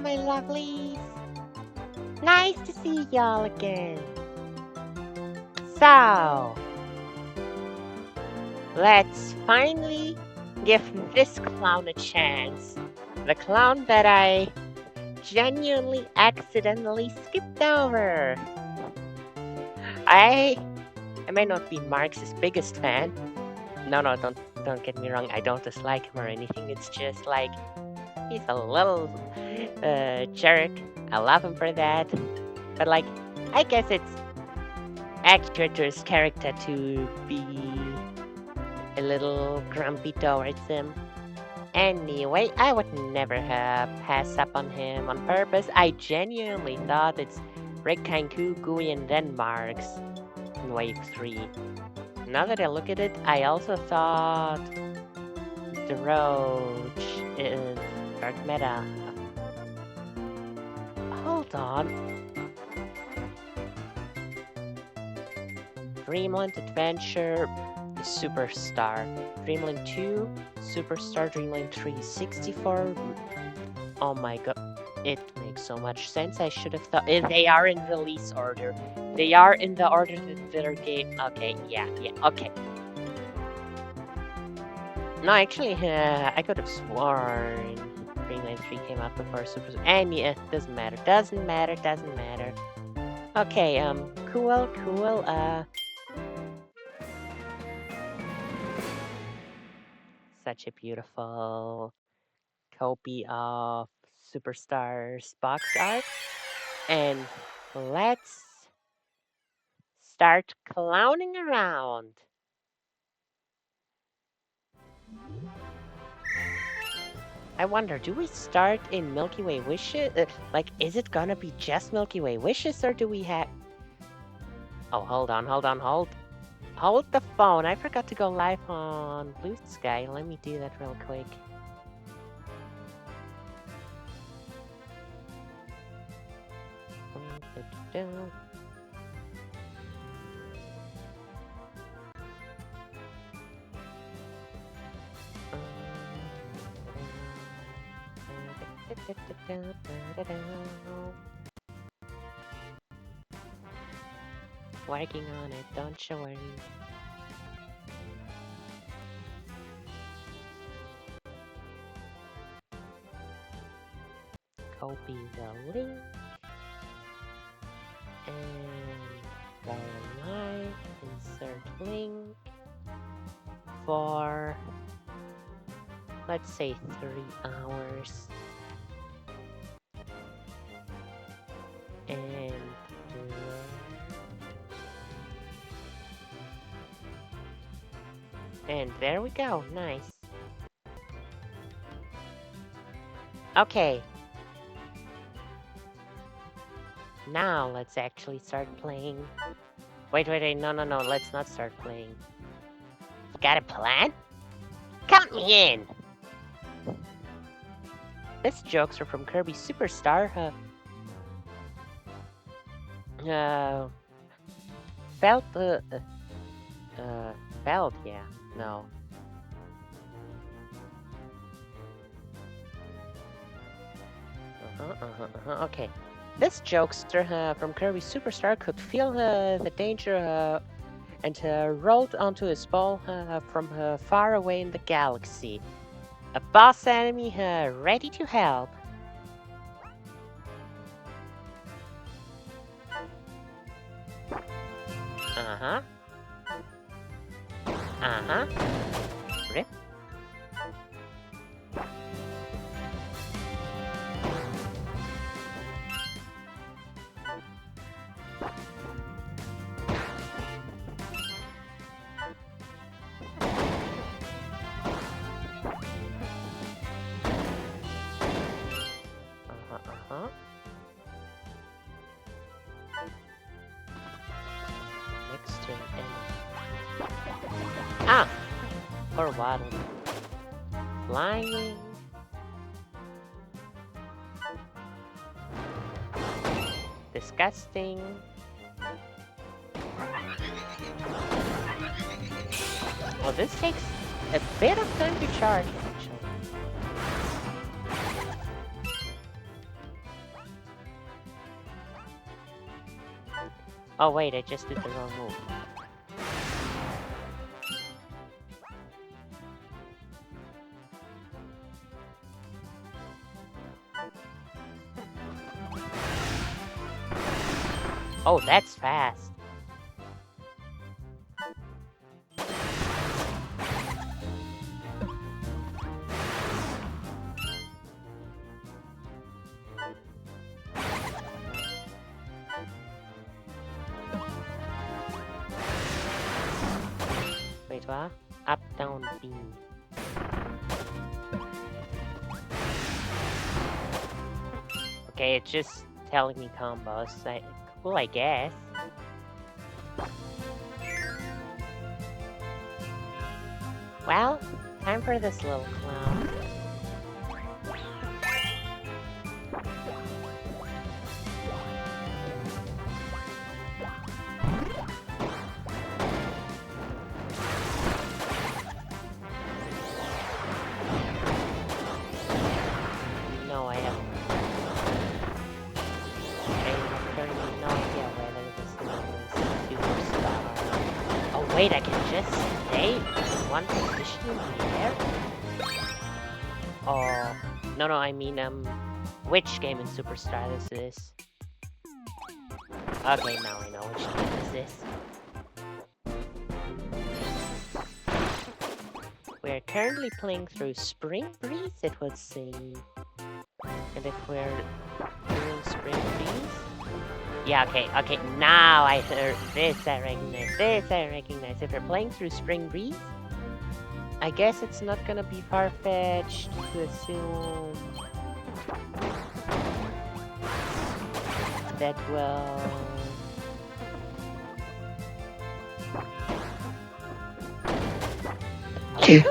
my lovelies. Nice to see y'all again. So, let's finally give this clown a chance. The clown that I genuinely accidentally skipped over. I may not be Marx's biggest fan. No, don't get me wrong. I don't dislike him or anything. It's just like he's a little jerk. I love him for that. But like, I guess it's accurate to his character to be a little grumpy towards him. Anyway, I would never have passed up on him on purpose. I genuinely thought it's Rick Kanku, Gooey, and then Marx in Wave 3. Now that I look at it, I also thought the Roach is Dark Meta. Hold on. Dreamland Adventure Superstar. Dreamland 2, Superstar, Dreamland 3, 64. Oh my god. It makes so much sense. I should have thought. They are in release order. They are in the order that they're game. Okay, yeah, okay. No, actually, I could have sworn Dreamland 3 came out before Superstar. And yeah, doesn't matter. Doesn't matter. Okay, cool. Such a beautiful copy of Superstar's box art. And let's start clowning around. I wonder, do we start in Milky Way Wishes? Like, is it gonna be just Milky Way Wishes, or do we have... Oh, hold on. Hold the phone. I forgot to go live on Blue Sky. Let me do that real quick. Working on it, don't you worry. Copy the link and go live, insert link for, let's say, 3 hours. And there we go, nice. Okay. Now let's actually start playing. Wait, no, let's not start playing. Got a plan? Count me in! This jokes are from Kirby Superstar, Felt, yeah, no. Okay. This jokester from Kirby Superstar could feel the danger and rolled onto his ball from far away in the galaxy. A boss enemy ready to help. Rip. Next to an enemy. Or waddle. Flying. Disgusting. Well, this takes a bit of time to charge, actually. Oh wait, I just did the wrong move. Oh, that's fast. Wait, what? Up, down, B. Okay, it's just telling me combos. Cool, I guess. Well, time for this little clown. No, I have currently no idea whether this thing is Superstar. Oh wait, I can just stay in one position in the air? Oh, no, I mean, which game in Superstar this is? Okay, now I know which game is this. We're currently playing through Spring Breeze, it would seem. And if we're doing Spring Breeze... Yeah, okay, now I heard this, I recognize. If we're playing through Spring Breeze, I guess it's not gonna be far-fetched to assume that will... Two.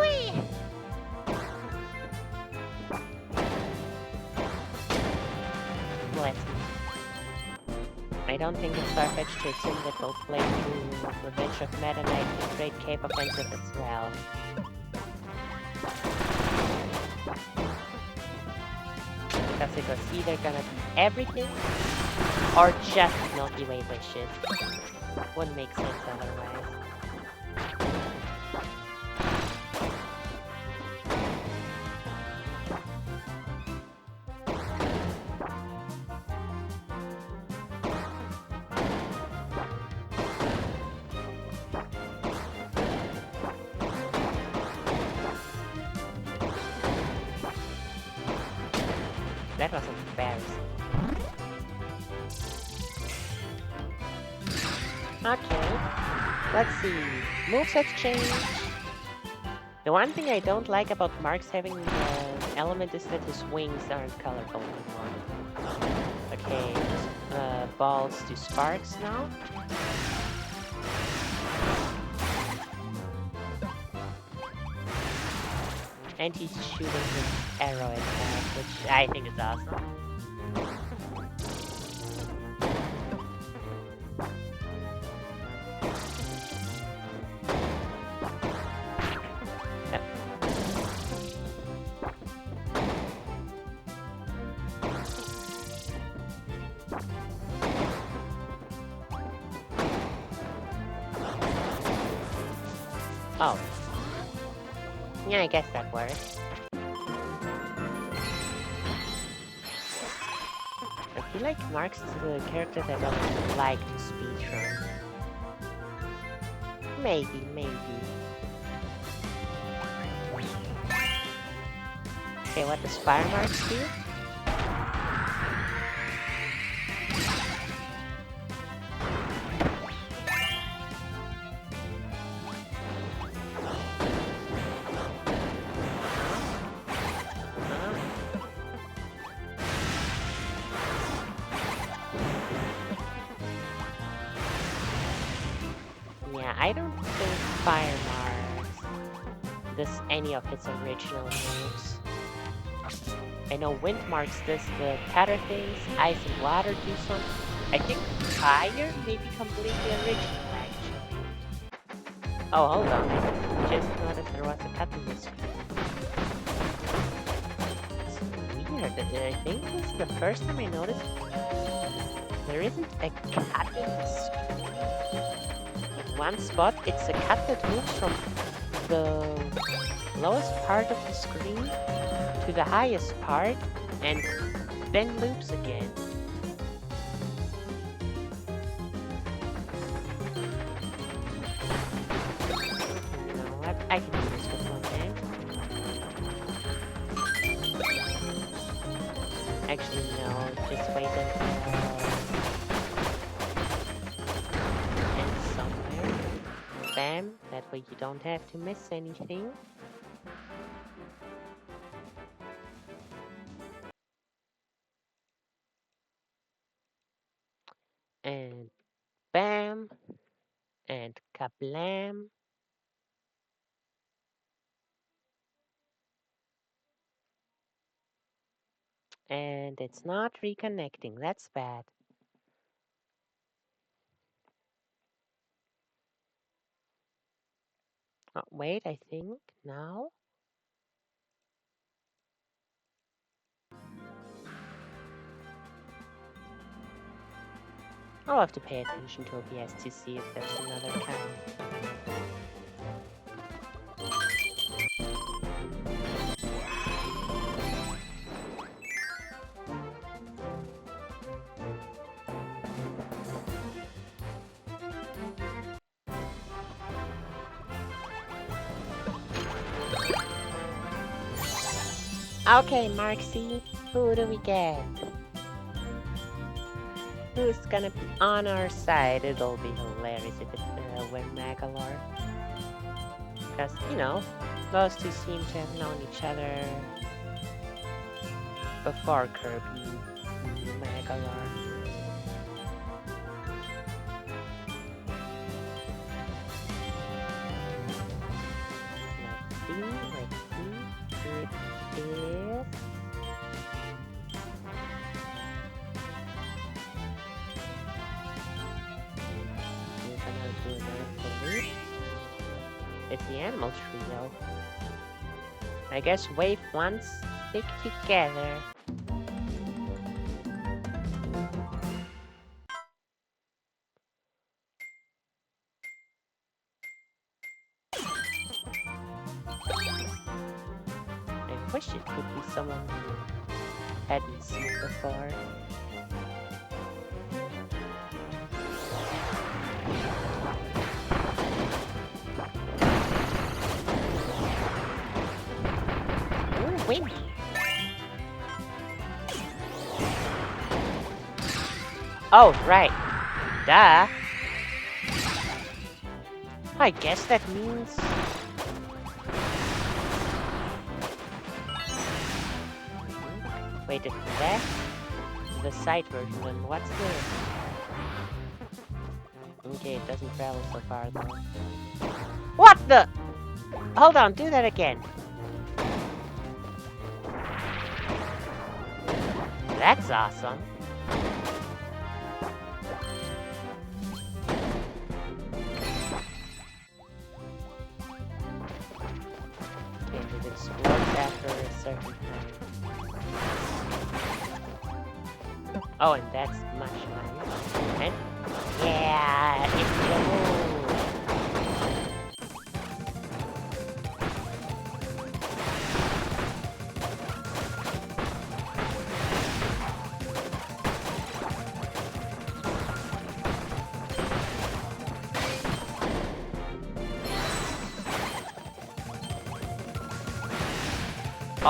I don't think it's far-fetched to assume that we'll play through Revenge of Meta Knight with Great Cape Offensive as well. Because it was either gonna be everything, or just Milky Way wishes. Wouldn't make sense otherwise. That was embarrassing. Okay, let's see. Movesets change. The one thing I don't like about Marx having the element is that his wings aren't colorful anymore. Okay, balls to sparks now. And he's shooting his arrow attack, which I think is awesome. Yep. Oh. Yeah, I guess that works. I feel like Marx is the character that I would like to speedrun. Maybe. Okay, what does Fire Marx do? Yeah, I don't think Fire Marx does any of its original moves. I know Wind Marx does the cutter things, Ice and Water do some. I think Fire may be completely original, actually. Oh, hold on. Just noticed there was a cut in the screen. It's weird. I think this is the first time I noticed There isn't a cut in the screen. In one spot, it's a cut that moves from the lowest part of the screen to the highest part and then loops again. You know what? I can do this with one hand. Actually, no, just wait until and somewhere. Bam, that way you don't have to miss anything. And bam, and kablam. And it's not reconnecting, that's bad. Oh, wait, I think now. I'll have to pay attention to OBS to see if there's another kind. Okay, Marxy, who do we get? Who's gonna be on our side? It'll be hilarious if it's we're Magalor. Because, you know, those two seem to have known each other before Kirby and Magalor. Let's see, it is... It's the animal trio. I guess wave one, stick together. I wish it could be someone who hadn't seen before. Ooh, windy! Oh, right. Duh. I guess that means... Wait, if that's the side version, then what's this? Okay, it doesn't travel so far though. What the? Hold on, do that again. That's awesome. Okay, it explodes after a certain time. Oh, and that's much nice. And yeah, it's the move.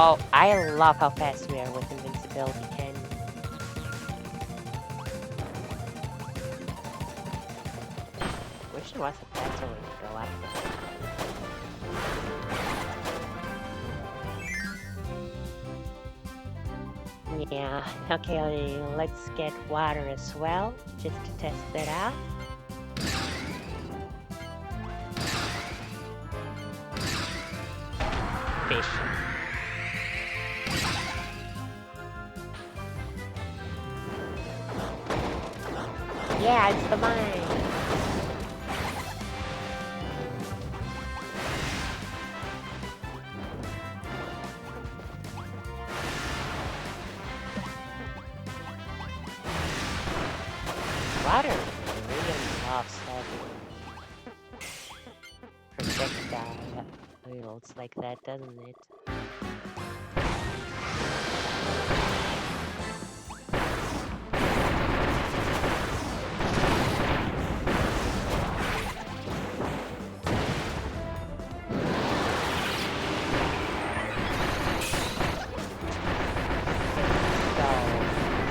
Oh, I love how fast we are with invincibility, Ken. Wish there was a better way to go up there. Yeah, okay, let's get water as well, just to test that out. Fish. Yeah, it's the mine. projectiles like that, doesn't it?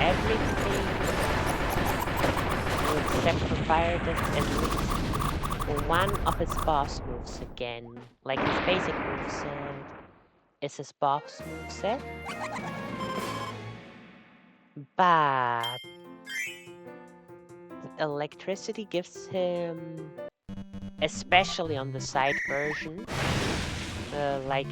Everything except for fire does at least one of his boss moves again. Like his basic moveset is his boss moveset. But electricity gives him, especially on the side version, like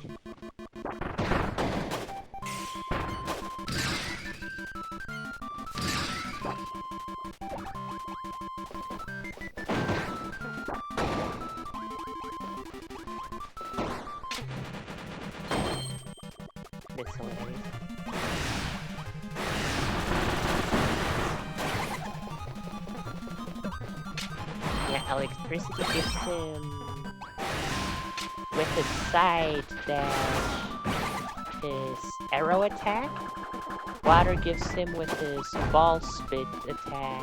miscellaneous. Yeah, electricity gives him with his side dash his arrow attack. Water gives him with his ball spit attack.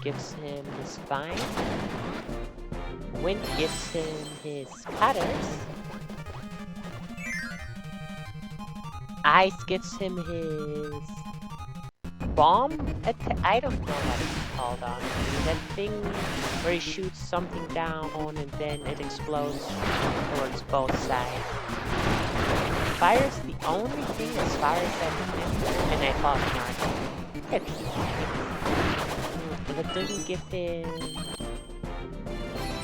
Gives him his vine. Wind gives him his cutters. Ice gives him his bomb attack. I don't know what it's called on. That thing where he shoots something down and then it explodes towards both sides. Fire's the only thing as far as I remember, and I thought Marx. That doesn't give him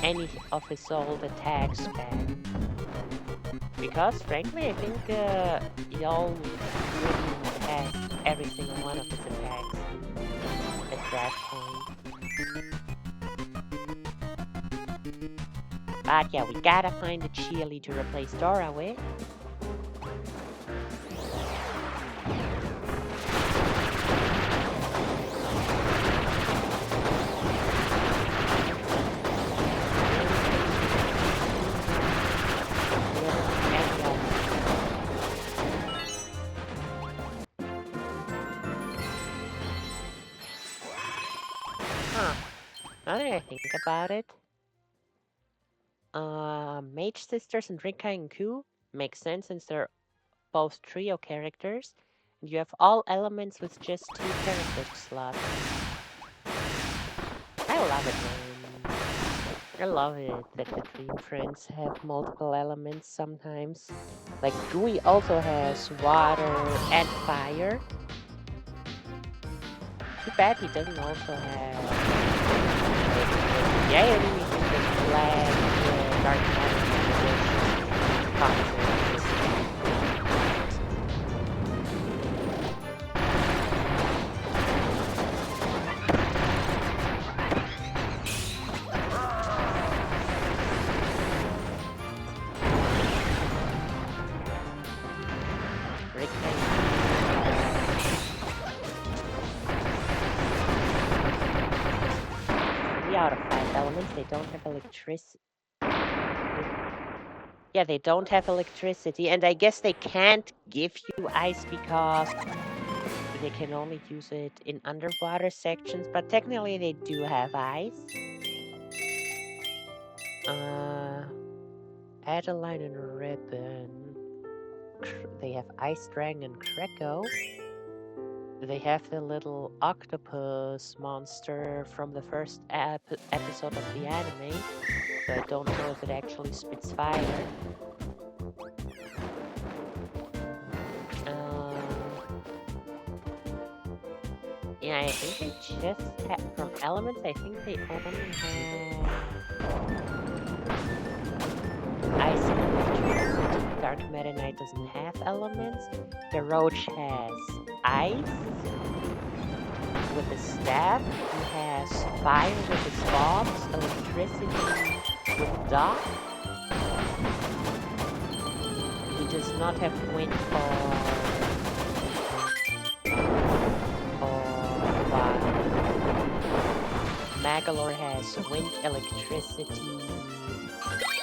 any of his old attacks back. Because frankly I think y'all wouldn't have every single one of his attacks at that point. But yeah, we gotta find a cheerleader to replace Dora with. Now that I think about it, Mage Sisters and Rika and Ku make sense since they're both trio characters, and you have all elements with just 2 character slots. I love it, man. I love it that the Dream Friends have multiple elements sometimes. Like Gui also has water and fire. Too bad he doesn't also have... Yeah, enemies in the flag, dark magic, out of 5 elements, they don't have electricity. Yeah, they don't have electricity, and I guess they can't give you ice because they can only use it in underwater sections, but technically they do have ice. Adeline and Ribbon. They have Ice Dragon and Kreko. They have the little octopus monster from the first episode of the anime, so I don't know if it actually spits fire. Yeah, I think they just have, from elements, I think they only have ice and electricity. Dark Meta Knight doesn't have elements. The Roach has ice with his staff. He has fire with his bombs, electricity with Doc. He does not have wind or Magalore has wind, electricity,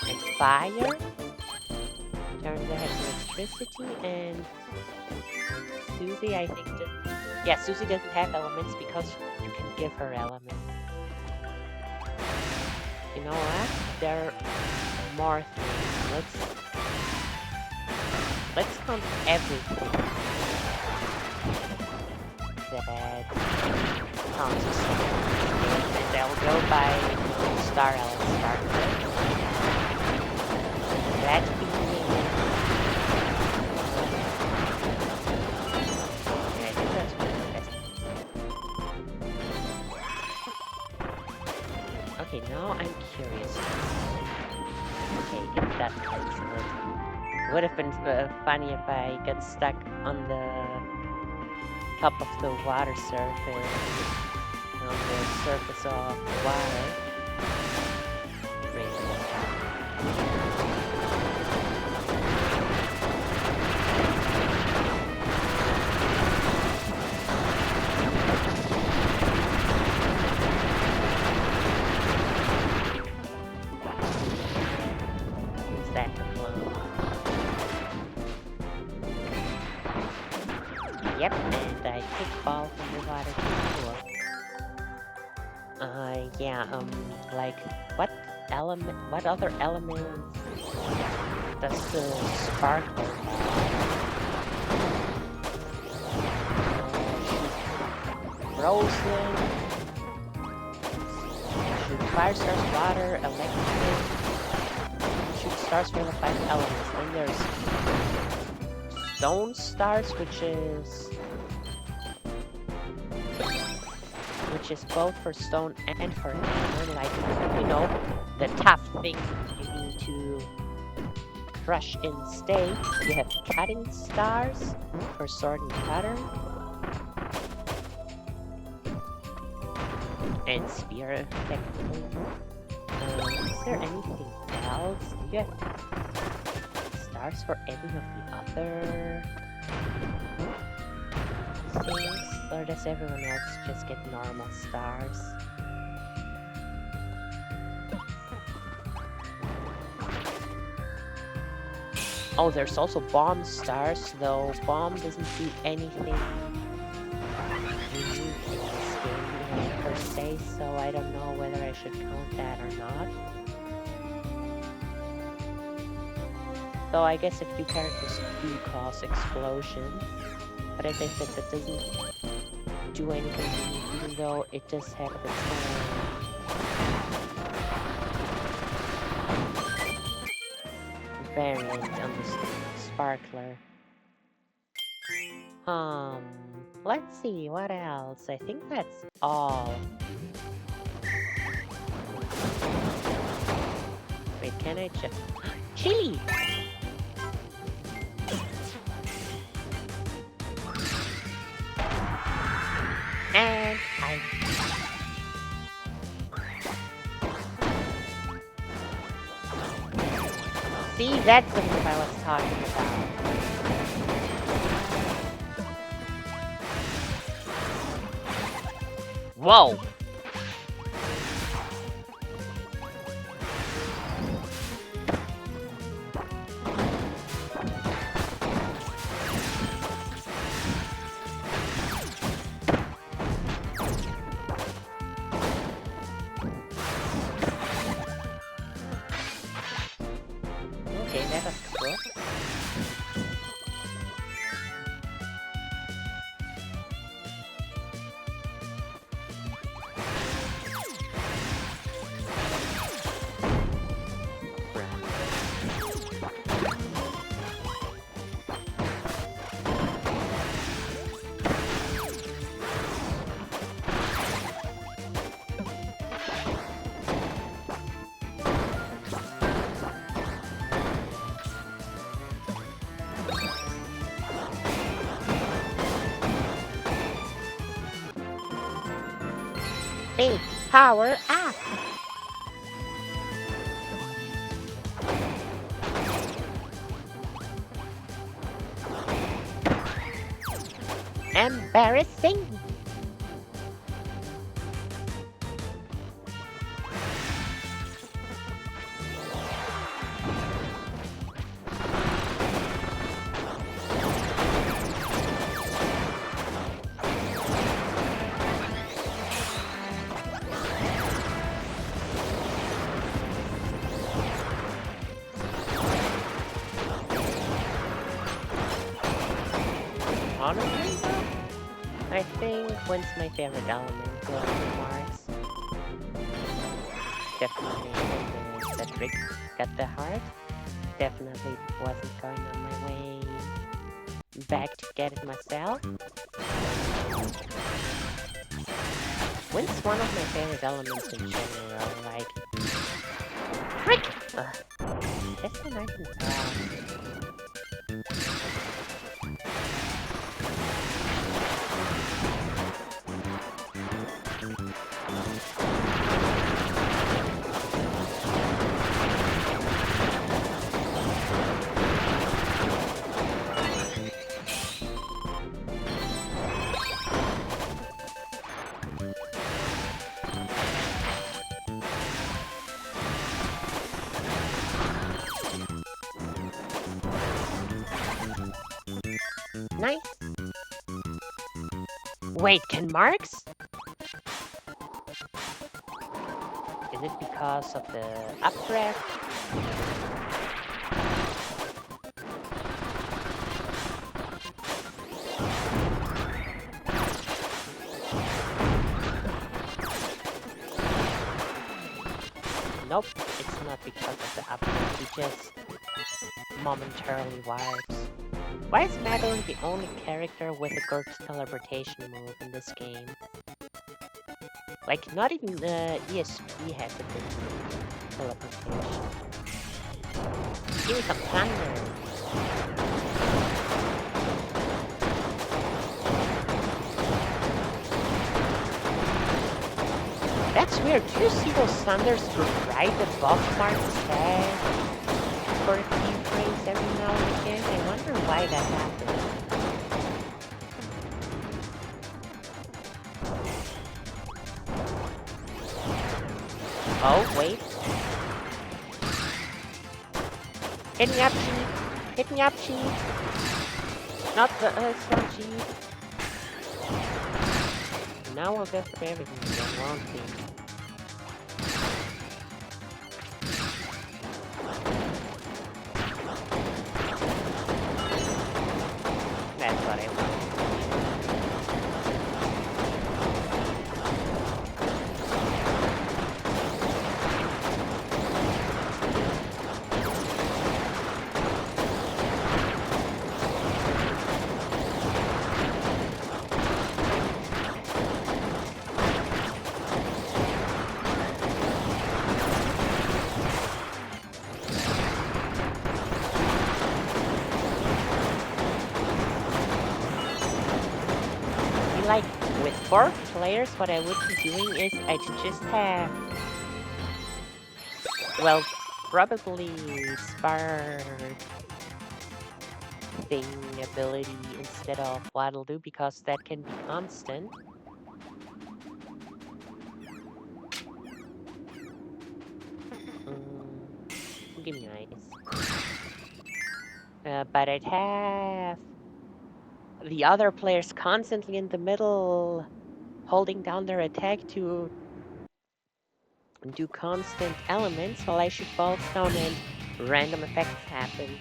and fire. Charmander has electricity, and Susie, I think, yeah, Susie doesn't have elements because you can give her elements. You know what? There are more things. Let's count everything that counts as something. And I'll go by star element star. That being yeah, I think that's what the best. Okay, now I'm curious. Okay, if that makes it. Would have been funny if I got stuck on the top of the water surface, on the surface of the water. Really. Who's that clone? Yep, and I pick ball from the water too. Yeah, like, what other elements does the sparkler have? Frozen, shoot fire stars, water, electric, shoot stars for the 5 elements. Then there's stone stars, which is both for stone and for hammer, like, you know, the tough things you need to crush in state. You have cutting stars for sword and cutter. And spear, technically. Is there anything else? Do you have stars for any of the other things? Or does everyone else just get normal stars? Oh, there's also bomb stars, though bomb doesn't do anything unique in this game per se, so I don't know whether I should count that or not. Though I guess a few characters do cause explosions, but as I said, that doesn't do anything unique, even though it does have its own variant on the sparkler. Let's see, what else? I think that's all. Wait, can I check? Chili! And I... See, that's the move I was talking about. Whoa! Okay, that was cool. Big power up! Embarrassing! When's my favorite element? Marks. Definitely the trick got the heart. Definitely wasn't going on my way back to get it myself. Wind's one of my favorite elements in general, like... Frick! That's so nice and soft. Nice. Wait, can Marx? Is it because of the updraft? Nope, it's not because of the updraft. He just momentarily wipes. Why is Madeline the only character with a good teleportation move in this game? Like, not even the ESP has a good teleportation. Give me some thunder! That's weird. Do you see those thunders right above Marx's head for a few frames every now and again? I wonder why that happens. Oh, wait. Hit me up, Chief! Hit me up, Chief! Not the strong Chief. Now we'll go for everything again, won't we? That's what I want. Like, with 4 players, what I would be doing is I'd just have, well, probably Spark thing ability instead of Waddle Do, because that can be constant. Give me nice. But I'd have the other players constantly in the middle, holding down their attack to do constant elements, while I shoot balls down and random effects happen.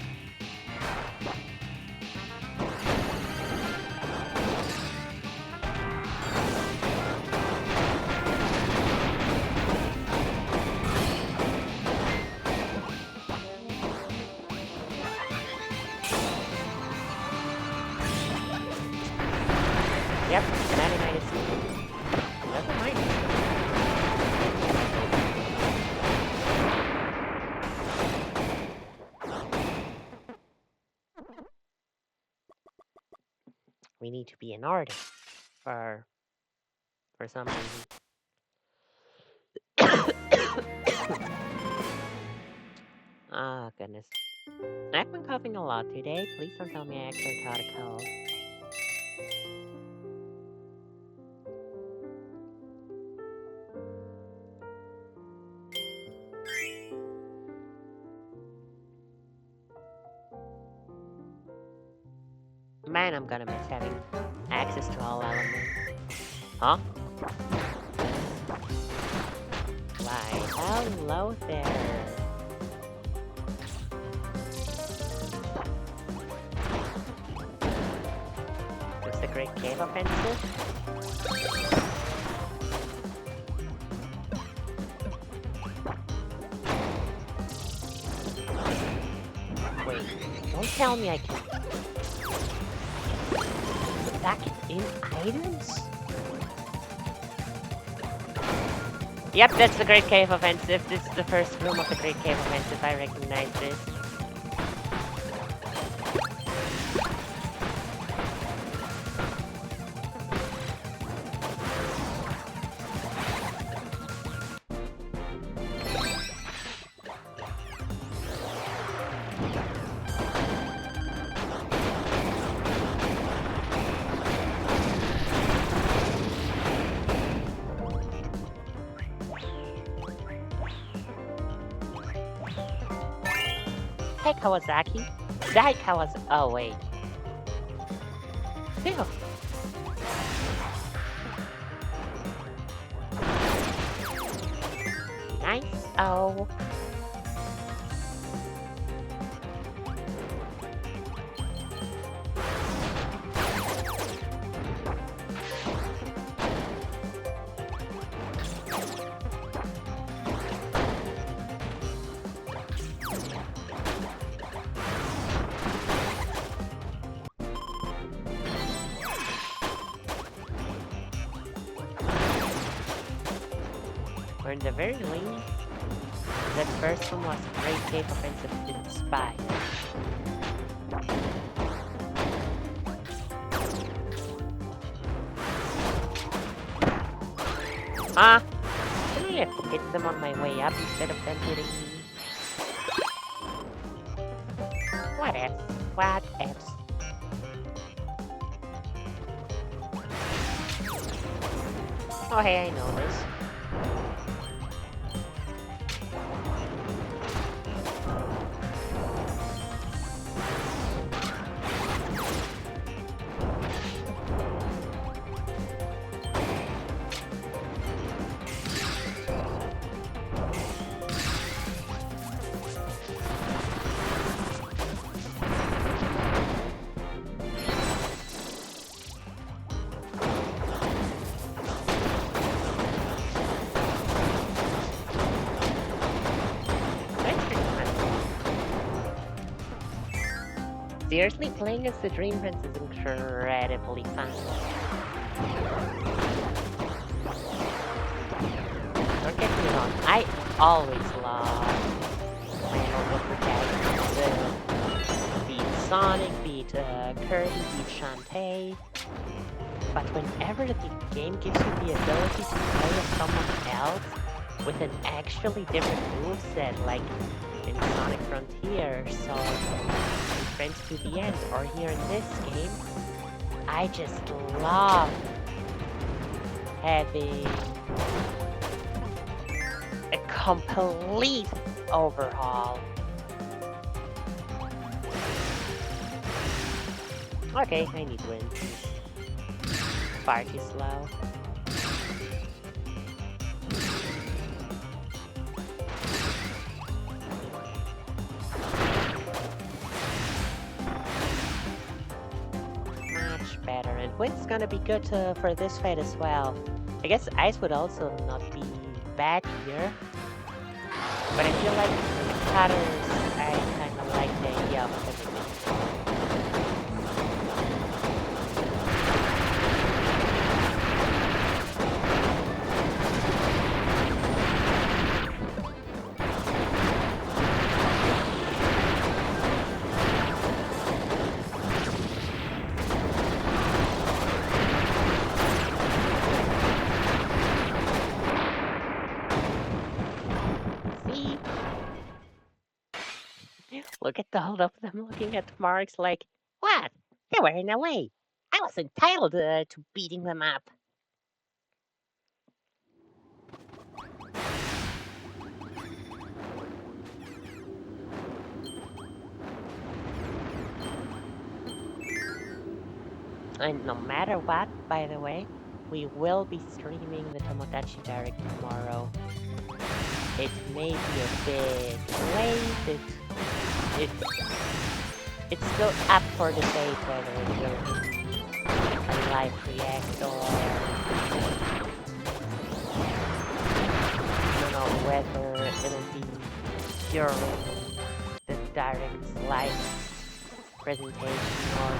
Yep, 99 is... Never mind. We need to be an artist for some reason. Ah, goodness. I've been coughing a lot today. Please don't tell me I actually caught a cold. Man, I'm gonna miss having access to all elements. Huh? Why, hello there. Is the Great Cave offensive? Don't tell me I can attack it in items? Yep, that's the Great Cave Offensive. This is the first room of the Great Cave Offensive. I recognize this. Hey, Kawasaki. Die, Kawasaki. Oh, wait. Phew. Nice. Oh. Or in the very least, that first one was a Great Cave Offensive to spy. Ah! I really have to hit them on my way up instead of them hitting me. What ifs? What ifs? Oh hey, I know this. Seriously, playing as the Dream Prince is incredibly fun. Don't get me wrong, I always love playing on the protagonist. Beat Sonic, beat Kirby, beat Shantae. But whenever the game gives you the ability to play as someone else with an actually different moveset, like in Sonic Frontier, so Friends to the End, or here in this game, I just love having a complete overhaul. Okay, I need wins. Far too slow. Better, and wind's gonna be good for this fight as well. I guess ice would also not be bad here, but I feel like cutters, I kind of like the idea of everything. Look at all of them looking at Marx like, what? They were in a way. I was entitled to beating them up. And no matter what, by the way, we will be streaming the Tomodachi Direct tomorrow. It may be a bit late. It's still up for debate whether it will be a live react or I don't know whether it'll be during the Direct's live presentation or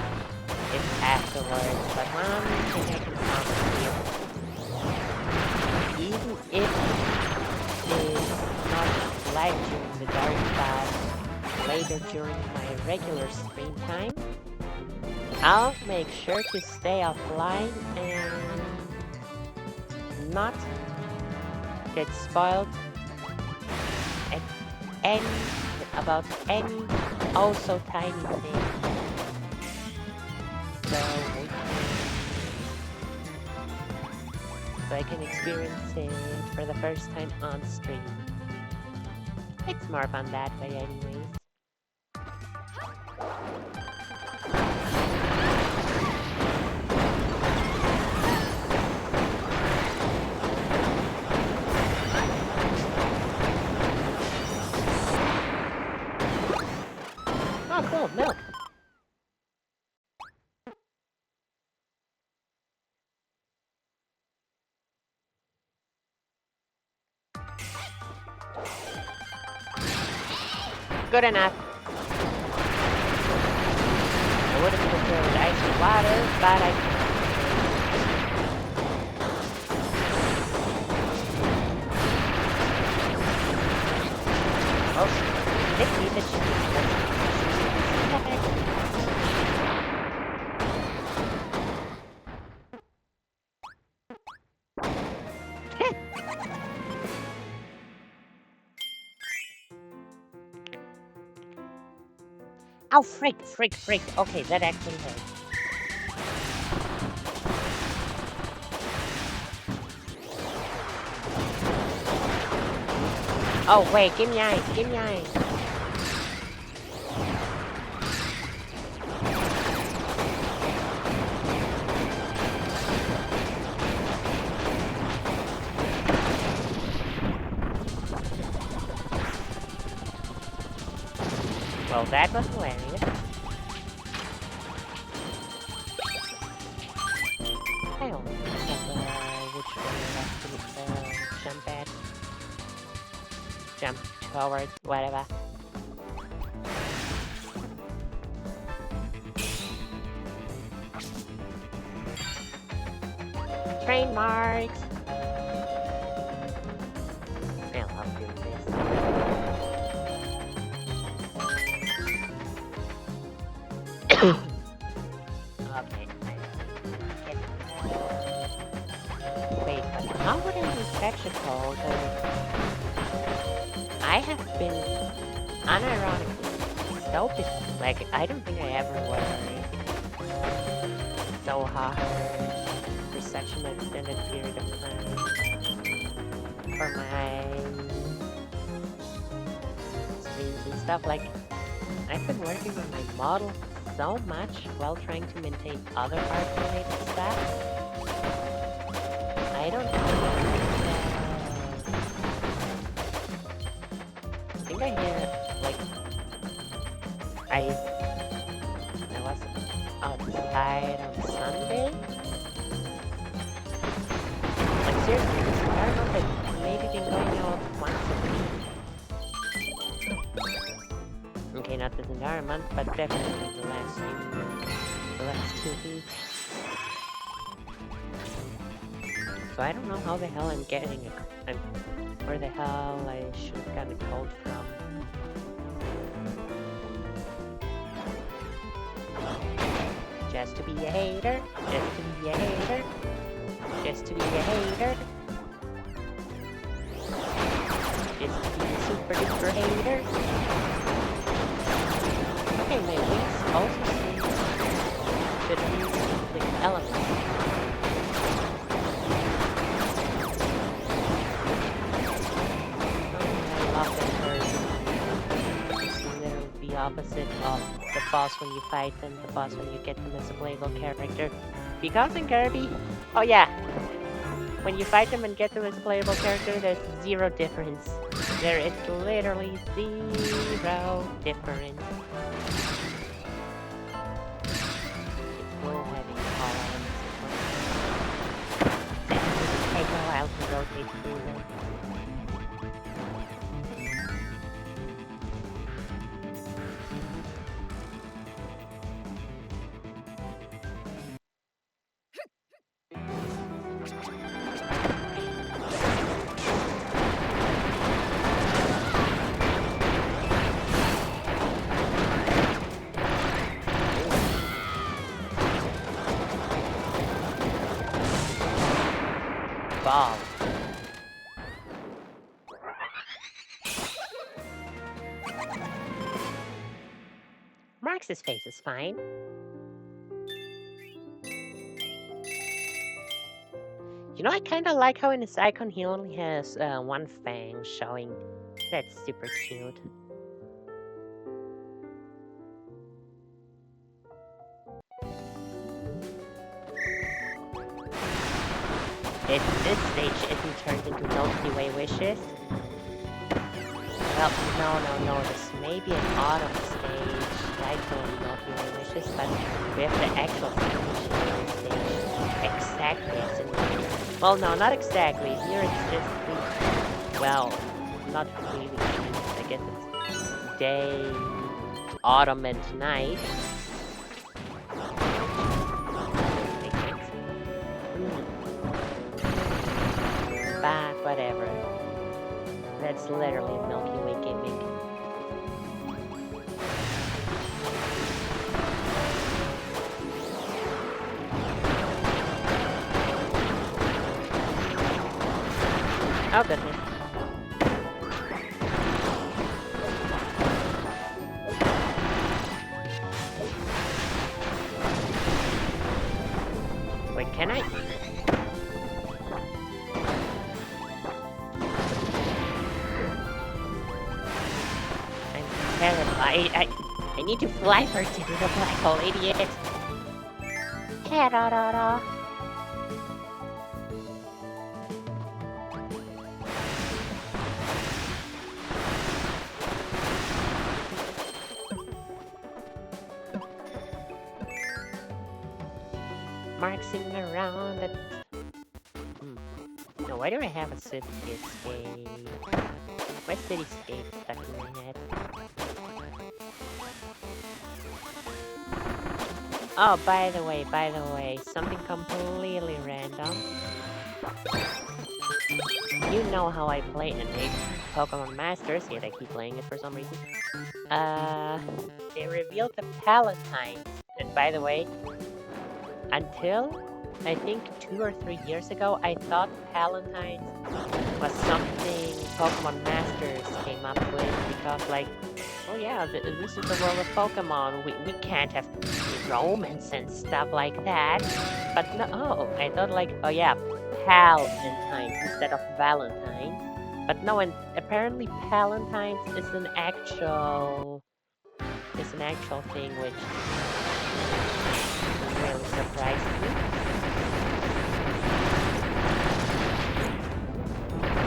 if afterwards, but one thing I can promise you, even if it's not live during the dark but later during my regular stream time, I'll make sure to stay offline and not get spoiled at any about any also tiny thing. So I can experience it for the first time on stream. It's more fun that way anyways. Oh cool, milk! Good enough. I would have preferred ice and water, but I can't. Oh, this needs a chicken. Oh, frick. Okay, that actually hurt. Oh, wait, give me ice. Well, that was hilarious. I don't know which one I have to jump at. Jump towards, whatever. Train Marx! I love doing this. Okay. Wait, but how would I use spectacle? I have been unironically so busy. Like, I don't think I ever worked so hard for such an extended period of time for my streams and stuff. Like, I've been working on my model so much while trying to maintain other art-related stuff. I don't think I hear, like, I was outside on Sunday. Like, seriously, I don't know if I've maybe been going out once a week. Okay, not this entire month, but definitely the last 2 weeks. So I don't know how the hell I'm getting it, and where the hell I should have gotten a code from. Just to be a hater, just to be a hater, just to be a hater. Just to be a super duper hater. Okay, my wings also seem to be like elements. Opposite of the boss when you fight and the boss when you get them as a playable character. Because in Kirby, oh yeah, when you fight them and get them as a playable character, there's zero difference. There is literally zero difference. It's so heavy all that take a while to rotate through them. ball. Marx's face is fine. You know, I kind of like how in his icon he only has one fang showing. That's super cute. If this stage isn't turned into Milky Way wishes, well, no, this may be an autumn stage, titled Milky Way wishes, but we have the actual stage exactly as in. Well, no, not exactly. Here it's just well, not really. I guess it's day, autumn, and night. But whatever. That's literally a Milky Way gimmick. Oh goodness. Wait, can I? I'm terrified. I need to fly first to do the black hole, idiot. Ta-da-da-da. Marxing around it. No, why do I have a cityscape? Why cityscape stuck in my head? Oh, by the way, something completely random. You know how I play and make Pokemon Masters, yet I keep playing it for some reason. They revealed the Palantines. And by the way, until I think 2 or 3 years ago, I thought Palantines was something Pokemon Masters came up with because, like, oh yeah, this is the world of Pokemon. We can't have romance and stuff like that. But no, oh, I thought like, oh yeah, Palantines instead of Valentines. But no, and apparently Palantines is an actual thing, which really surprised me.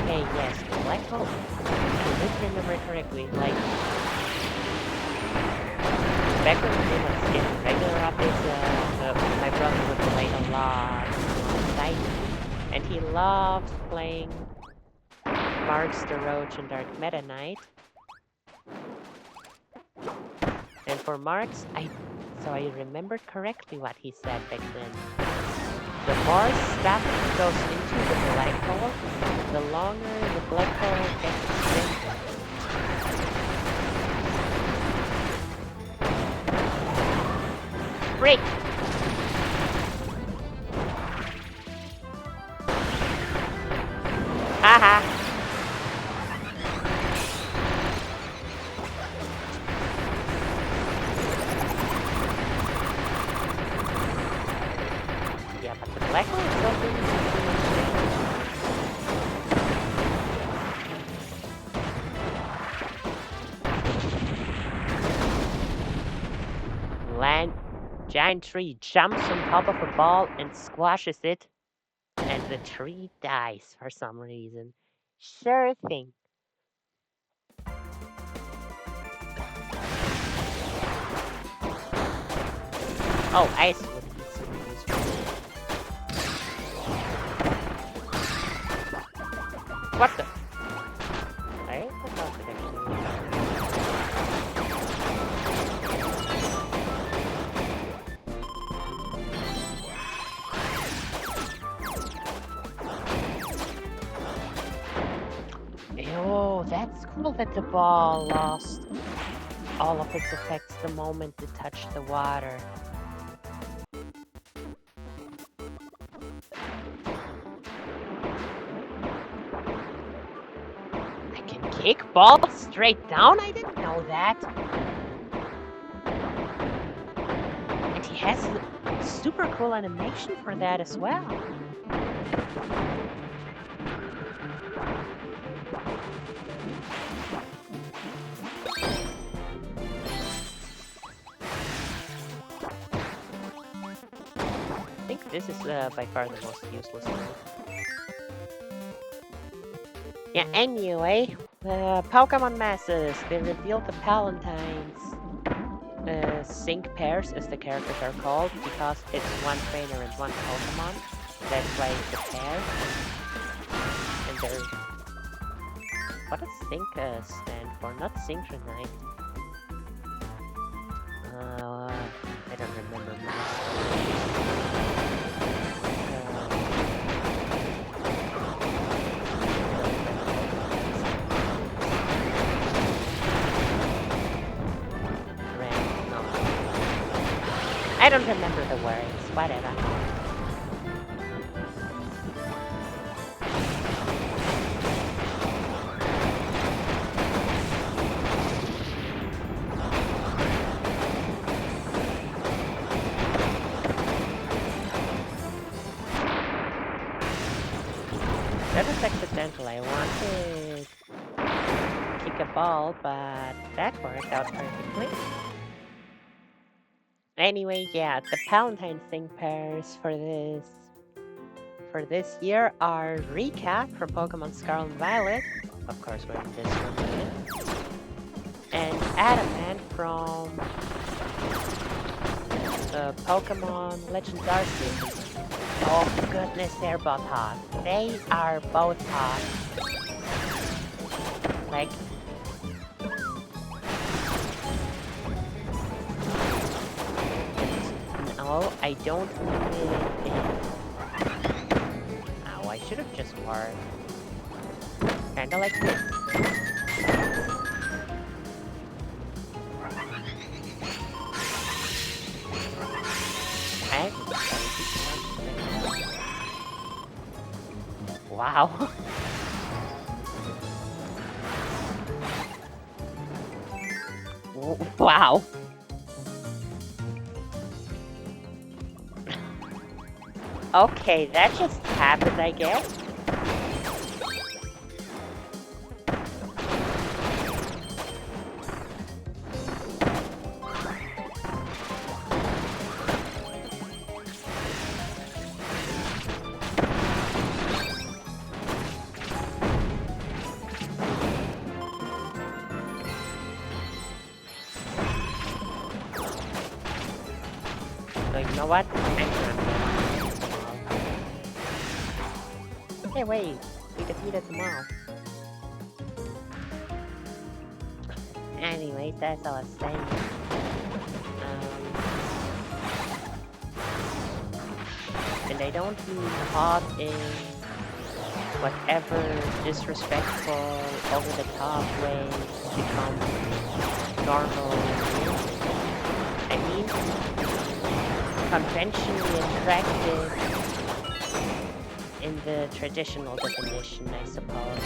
Hey, yes, the black hole. If I remember correctly, like back when we was getting regular updates, my brother would play a lot alongside me, and he loves playing Marx the Roach and Dark Meta Knight. And for Marx, I remembered correctly what he said back then. The more stuff goes into the black hole, the longer the black hole gets extended. Break! Haha! Yeah, but the black hole is something. Giant tree jumps on top of a ball and squashes it, and the tree dies for some reason. Sure thing. Oh, ice would be super useful. What the? I forgot it actually. Oh, that's cool that the ball lost all of its effects the moment it touched the water. can kick balls straight down? I didn't know that. And he has a super cool animation for that as well. I think this is by far the most useless one. Yeah, anyway, Pokemon Masters, they revealed the Palantines sync pairs, as the characters are called, because it's one trainer and one Pokemon. That's why it's a pair. And they're... What does sync stand for? Not synchronized. I don't remember I don't remember the words, whatever. That was accidental. I wanted to kick a ball, but that worked out perfectly. Anyway, yeah, the Palantine sync pairs for this year are Rika from Pokemon Scarlet and Violet, of course wearing this one, and Adamant from Pokemon Legends Arceus. Oh goodness, they're both hot. They are both hot. Like, no, I don't mean it. Oh, I should have just worn. Kinda like this. Okay. Wow. Wow. Okay, that just happened, I guess. So you know what? Hey, wait. We defeated them all. Anyways, that's all I was saying. And I don't mean hot in whatever disrespectful, over-the-top way become normal. I mean conventionally attractive in the traditional definition, I suppose.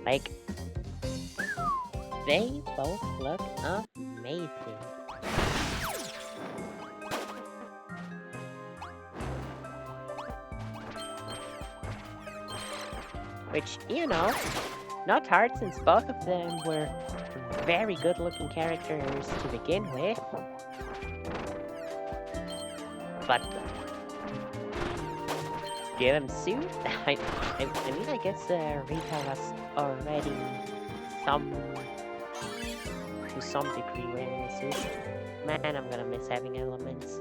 Like, they both look amazing. Which, you know, not hard since both of them were very good-looking characters to begin with. But give him suit? I mean, I guess Rita was already to some degree wearing a suit. Man, I'm gonna miss having elements.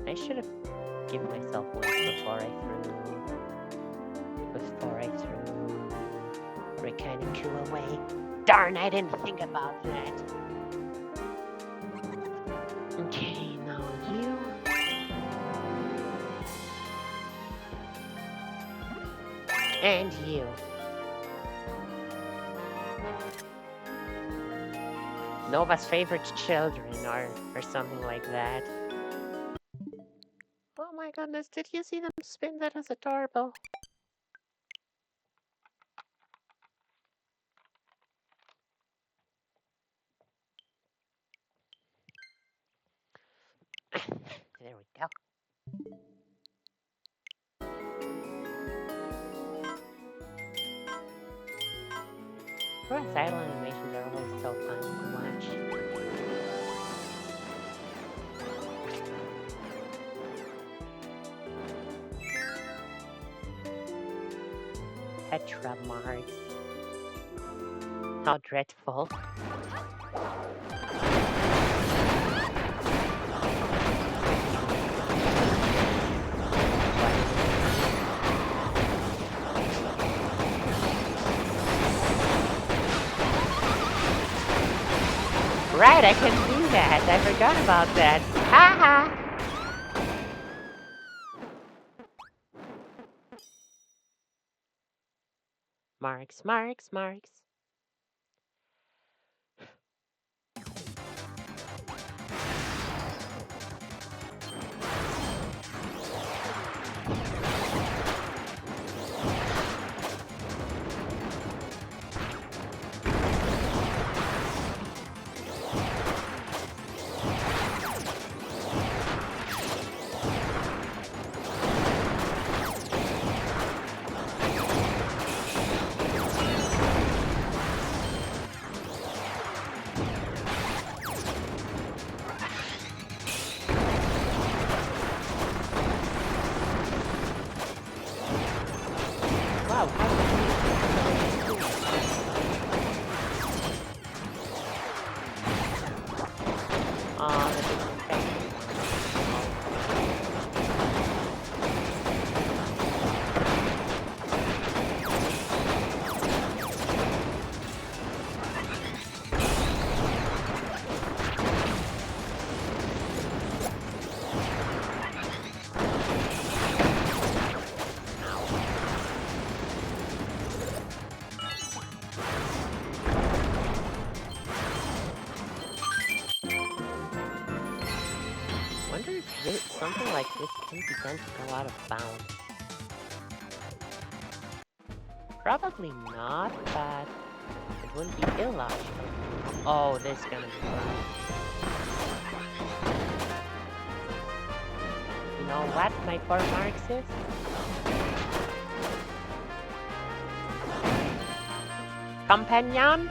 I should have given myself wings before I threw Rikaniku away. Darn, I didn't think about that. Okay, now you. And you. Nova's favorite children, or something like that. Oh my goodness, did you see them spin? That was adorable. There we go. Ross Island animations are always so fun to watch. Petra Marx. How dreadful. Right, I can do that. I forgot about that. Haha! Marx, Marx, Marx. Wow, how did that didn't affect me. Wonder if something like this can be done to go out of bounds. Probably not, but it wouldn't be illogical. Oh, this is gonna be fun. You know what my poor Marx is? Companion,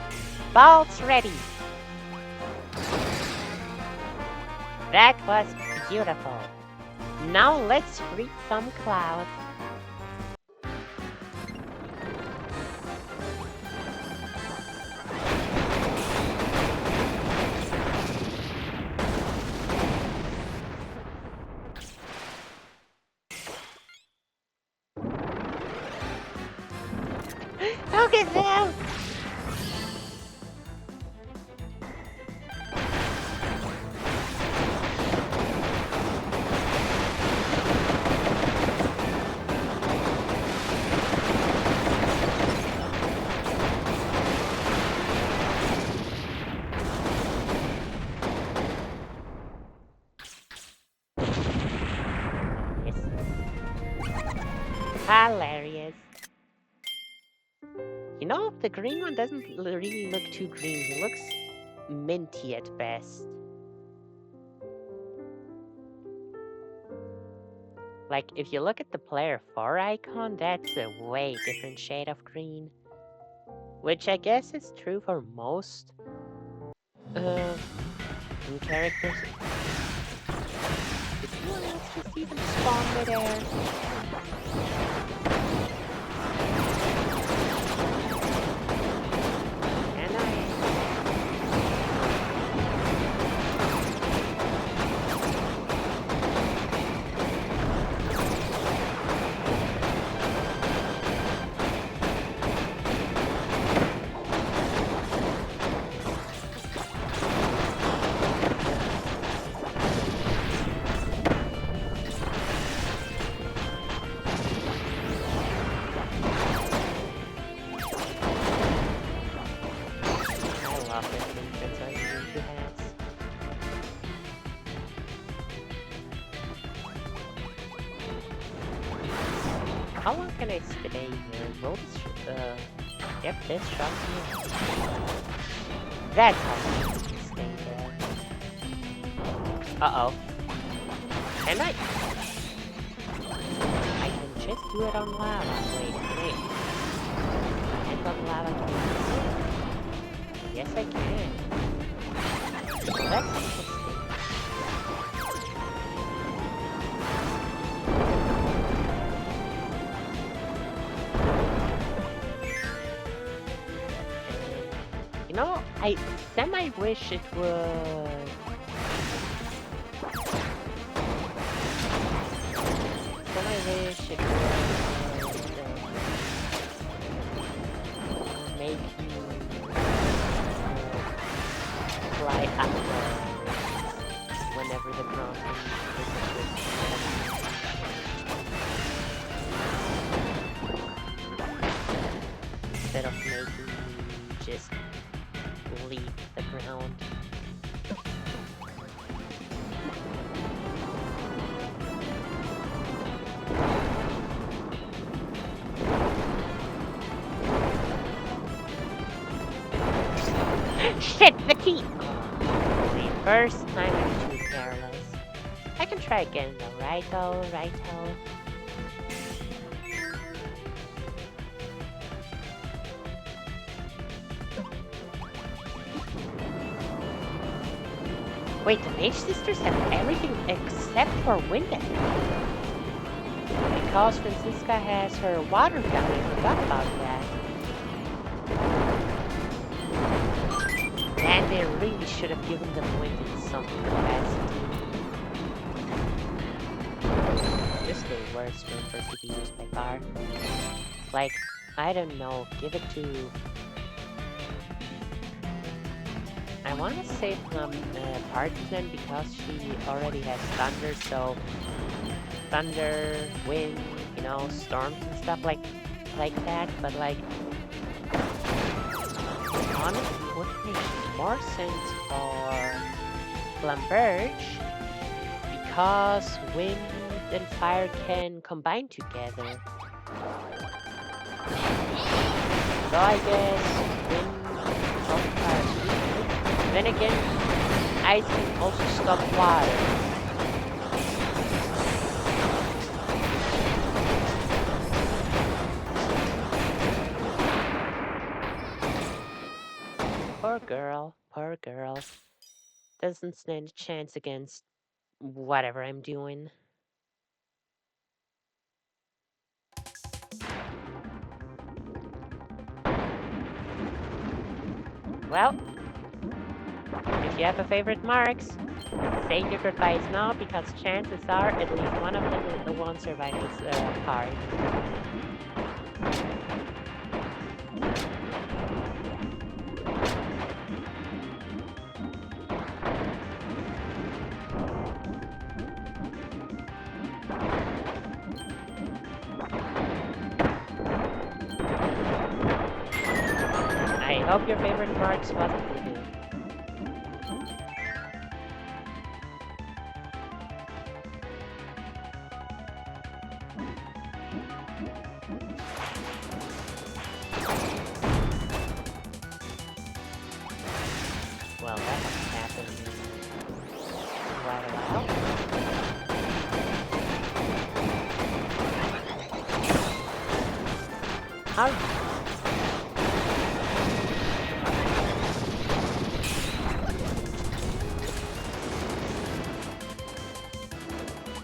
bolts ready. That was beautiful. Now let's free some clouds. Look at them! Hilarious. You know, the green one doesn't really look too green. He looks minty at best. Like, if you look at the player 4 icon, that's a way different shade of green. Which I guess is true for most characters. Let's just see them spawn midair. How long can I stay here? Will this, yep, this shot me. That's how long I can stay there. Uh-oh. Can I? I can just do it on lava. Wait. And on lava too. Yes, I can. That's interesting. You know, I semi-wish it would... Semi-wish it would make me fly up whenever the ground instead of making me just leave the ground. Shit, the key! The first time I'm too careless. I can try again though, righto. Wait, the Mage Sisters have everything except for wind energy. Because Francisca has her water gun, I forgot about that. And they really should have given them wind in some capacity. This is the worst one for CPUs by far. Like, I don't know, give it to... I want to say from Partisan because she already has thunder, so thunder, wind, you know, storms and stuff like that. But like, honestly, would make more sense for Flamberge because wind and fire can combine together. So I guess wind and fire. Then again, ice can also stop water. Poor girl. Doesn't stand a chance against whatever I'm doing. Well, if you have a favorite Marx, say your goodbyes now because chances are at least one of them won't survive this part. I hope your favorite Marx wasn't with you. Well, that hasn't happened in quite a while.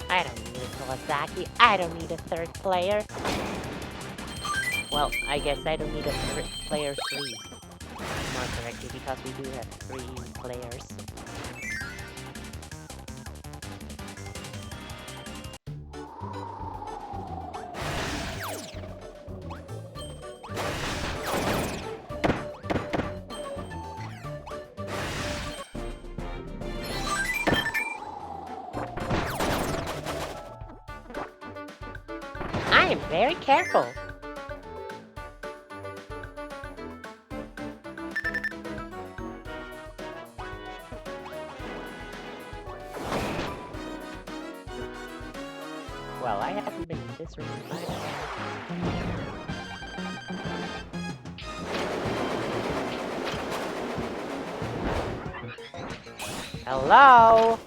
I don't need a Kawasaki. I don't need a third player. Well, I guess I don't need a player 3. More correctly, because we do have 3 players. I am very careful. Well, I haven't been in this room in my Hello?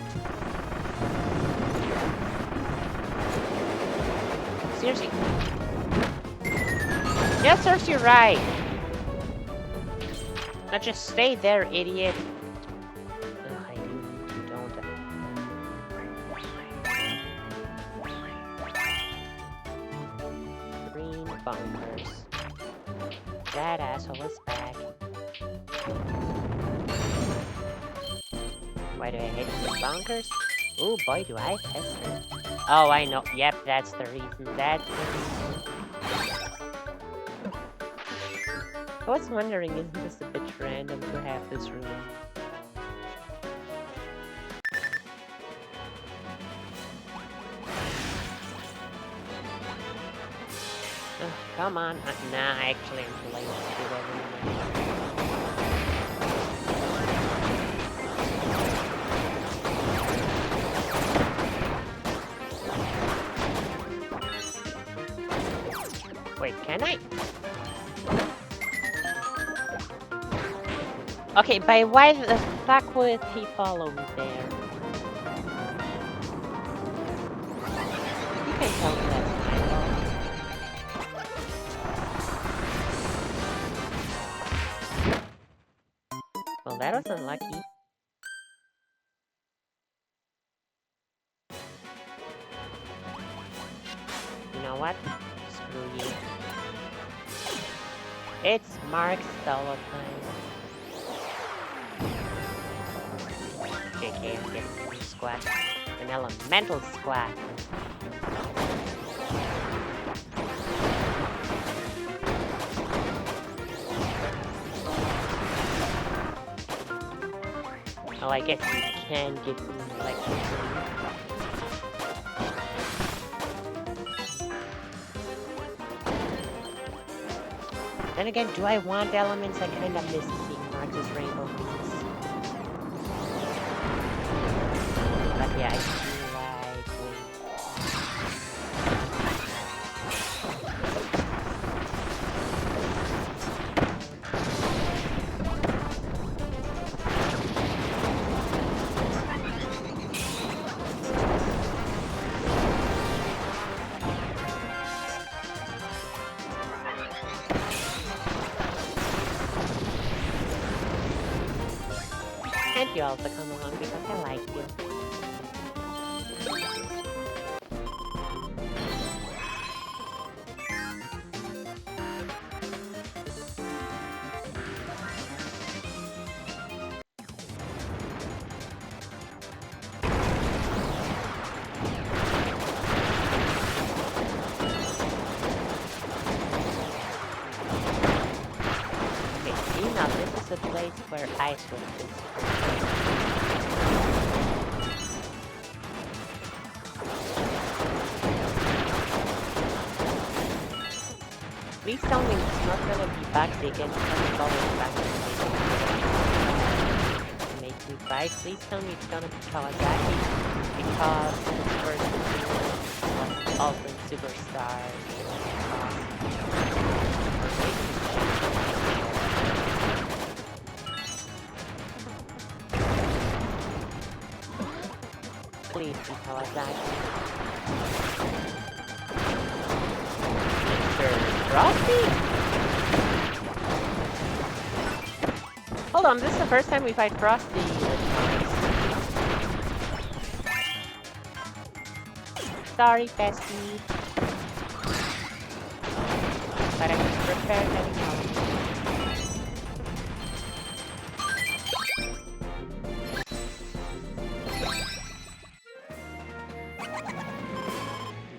Seriously. Yes, serves you right. Now just stay there, idiot. Ugh, I do, don't I? Green bunkers. That asshole is back. Why do I hate green bunkers? Oh boy, do I pester. Oh, I know. Yep, that's the reason. That's the reason. I was wondering, isn't this a bit random to have this room? Ugh, come on. Nah, actually, I'm too late to do that anyway. Wait, can I? Okay, by why the fuck would he follow me there? You can tell me that's my fault. Well, that was unlucky. You know what? Screw you. It's Marx solo time. JK, I'm getting a squat. An elemental squat. Well, I guess you can get some electricity. Then again, do I want elements? I kind of miss seeing Marx's rainbow beams. But yeah, I do like wind. And you also come along because I like you. Okay, see now this is a place where ice will be. Please tell me it's not gonna be bugged again because it's always bugged to make me fight. Please tell me it's gonna be Kawasaki because this person was also in Superstar. Please be Kawasaki. Frosty? Hold on, this is the first time we fight Frosty. Sorry, bestie. But I was prepared anyhow.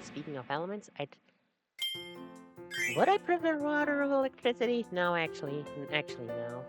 Speaking of elements, would I prefer water over electricity? No, actually no.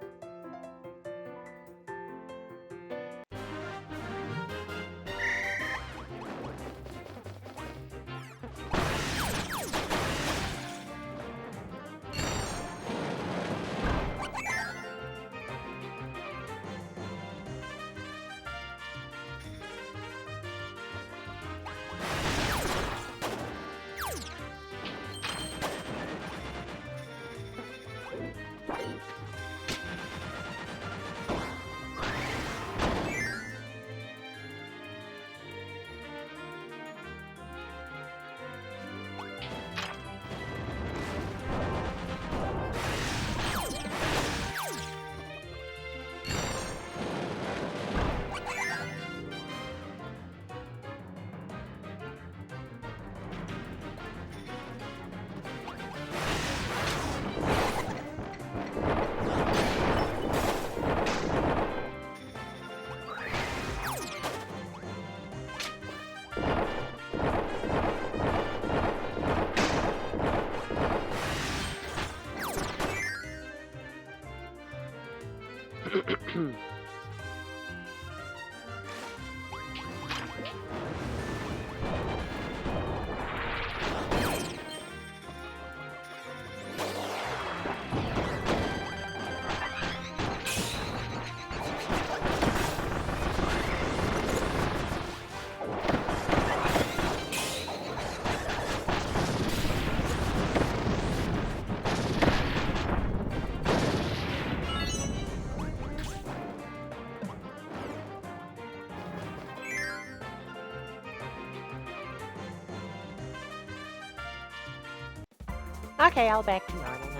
Okay, I'll back to normal now.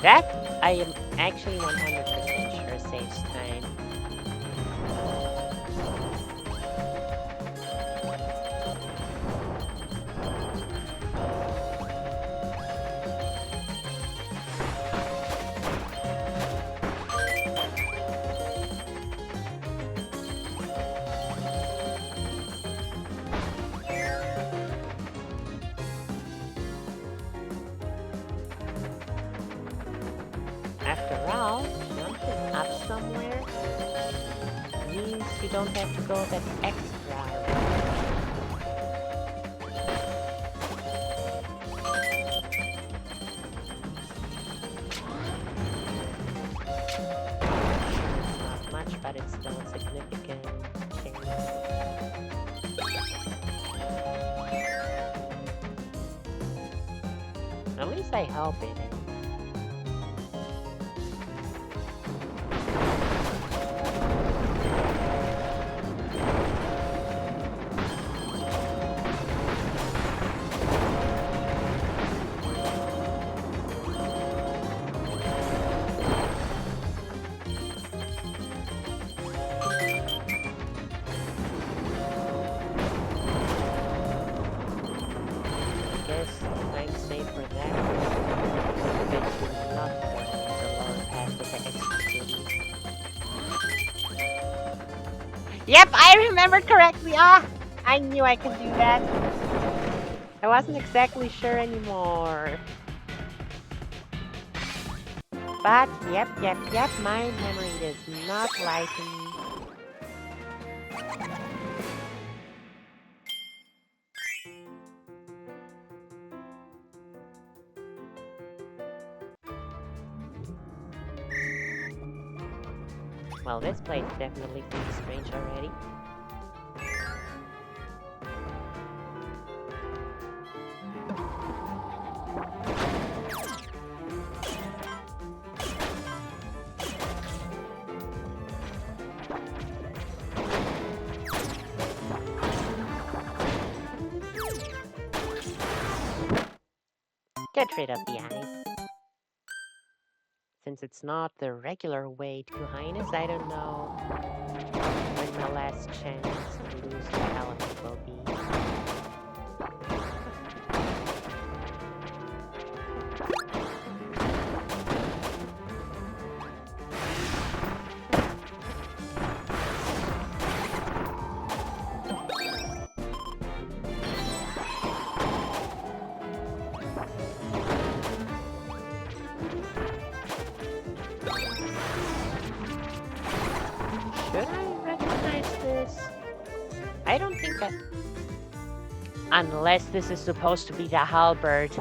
That I am actually 100% sure saves time. After all, jumping up somewhere means you don't have to go that extra route. Not much, but it's still a significant thing. At least I hope it is. Guess I'm safe for that. Eventually not going the lower path with the extra goodies. Yep, I remembered correctly. Ah, I knew I could do that. I wasn't exactly sure anymore. But yep, my memory does not lie to me. Well, this place definitely feels strange already. Get rid of the eye. Since it's not the regular way to Highness, I don't know when my last chance to lose the element will be. Should I recognize this? I don't think I... Unless this is supposed to be the halberd.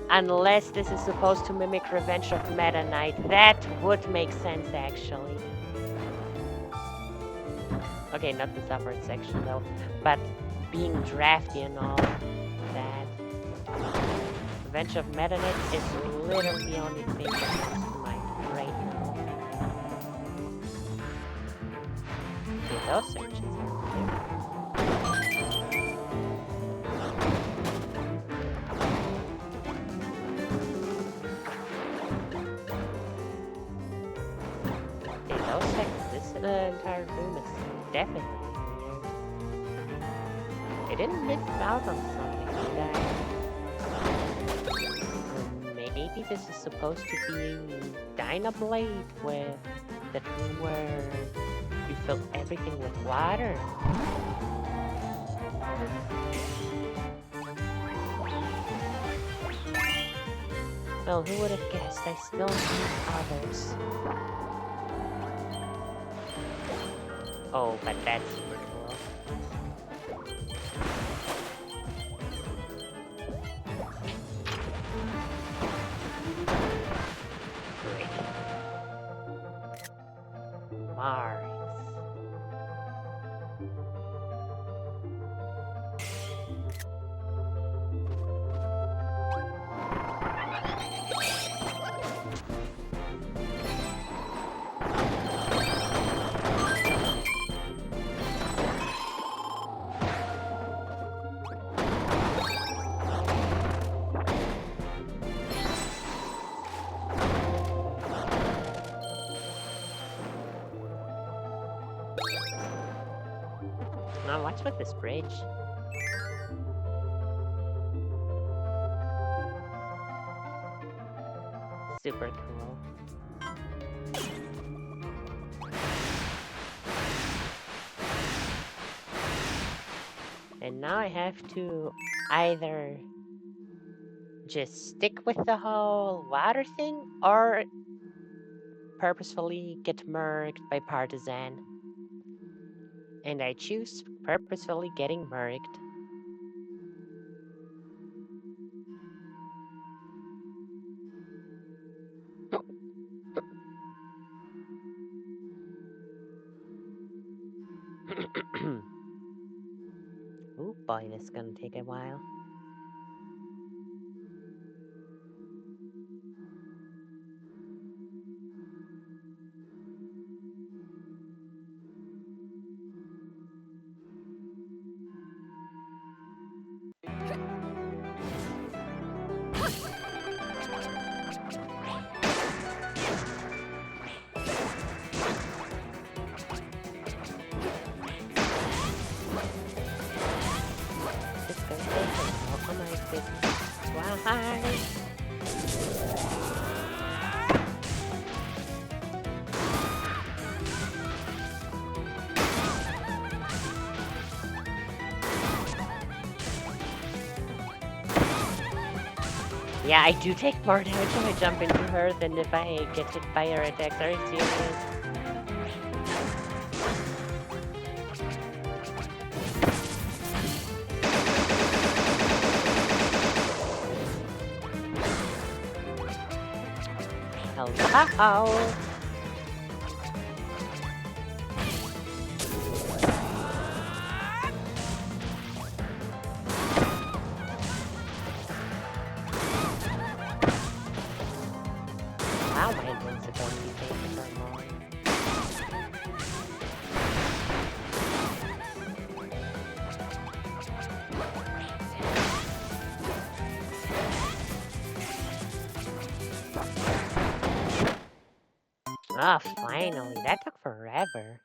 Unless this is supposed to mimic Revenge of Meta Knight. That would make sense, actually. Okay, not the upward section, though. But being drafty and all that. Revenge of Meta Knight is literally the only thing that comes to mind right now. Okay, those searches are clear. This entire room is definitely weird. I didn't miss out on something, did I? Maybe this is supposed to be Dynablade with the room where You fill everything with water. Well, who would have guessed I still need others? Oh, but that's super cool. Great. Marx. Now what's with this bridge? Super cool. And now I have to either just stick with the whole water thing or purposefully get murked by Partisan. And I choose purposefully getting murked. Oh boy, this is gonna take a while. It's gonna take a while. Oh my goodness. Why? Yeah, I do take more damage when I jump into her than if I get hit by her attacks. Are you serious? Hello? Wow, my invincibility takes so long. Ah, finally. That took forever.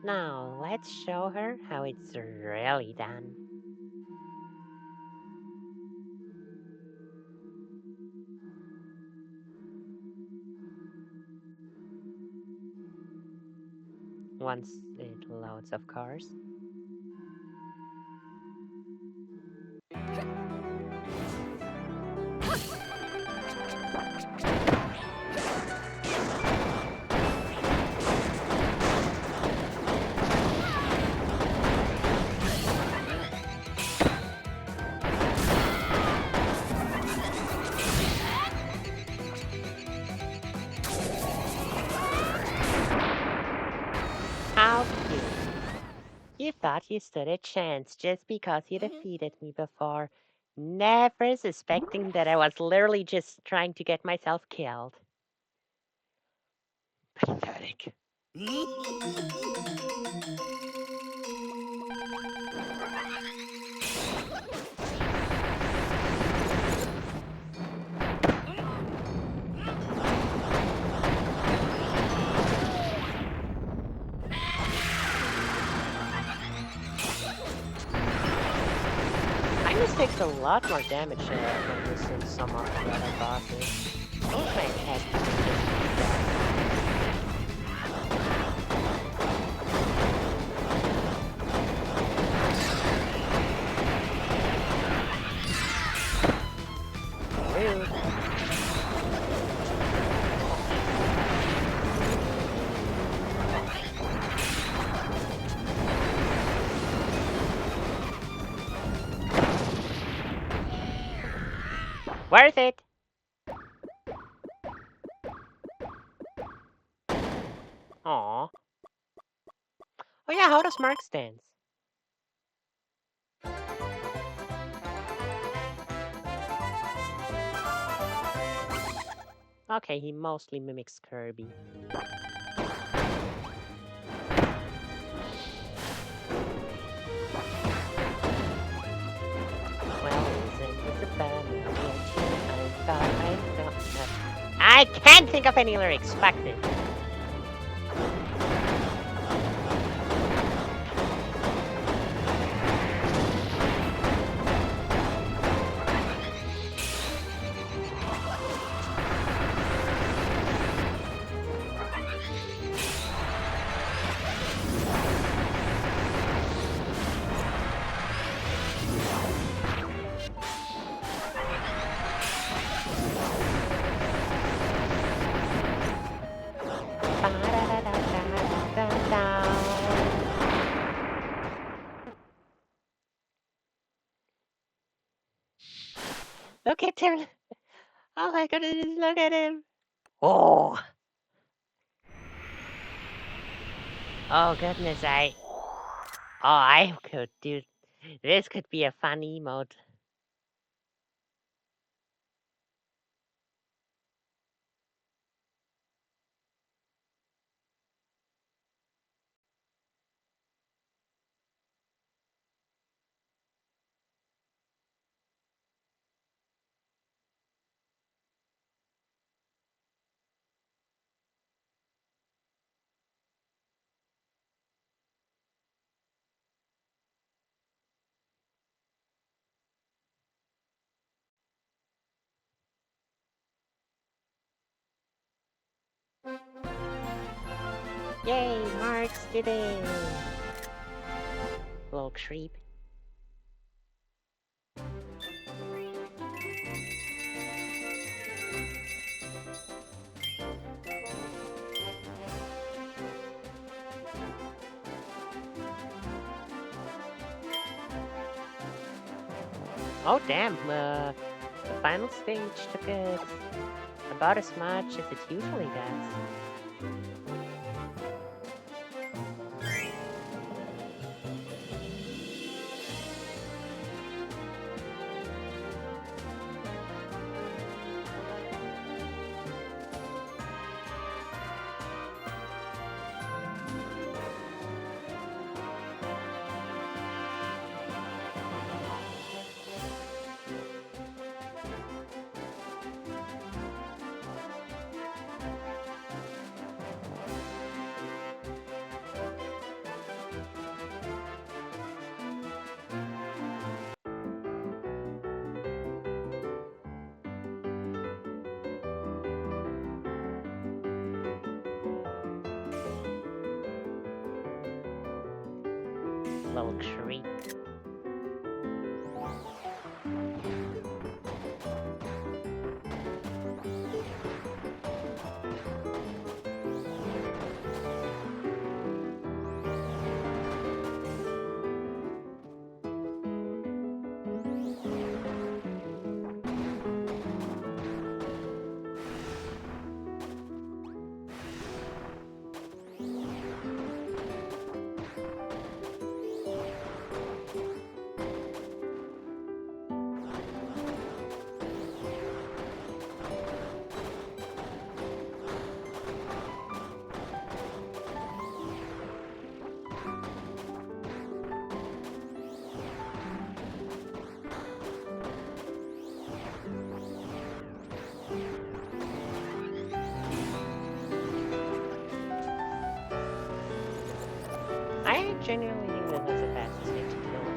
Now, let's show her how it's really done. Once it loads, of course. How cute. You thought you stood a chance just because you defeated me before, never suspecting that I was literally just trying to get myself killed. Pathetic. Magnus takes a lot more damage from this than some of the other bosses. Those might have to be rude. Worth it. Aw. Oh yeah, how does Marx dance? Okay, he mostly mimics Kirby. Well, isn't this a family? I can't think of any lyrics. Fuck this. Look at him. Oh my goodness, look at him. Oh. Oh goodness, I could do. This could be a fun emote. Yay, Marx did it. Little creep. Oh damn, the final stage took us about as much as it usually does. Little creep. I genuinely think that was the fastest way to kill him.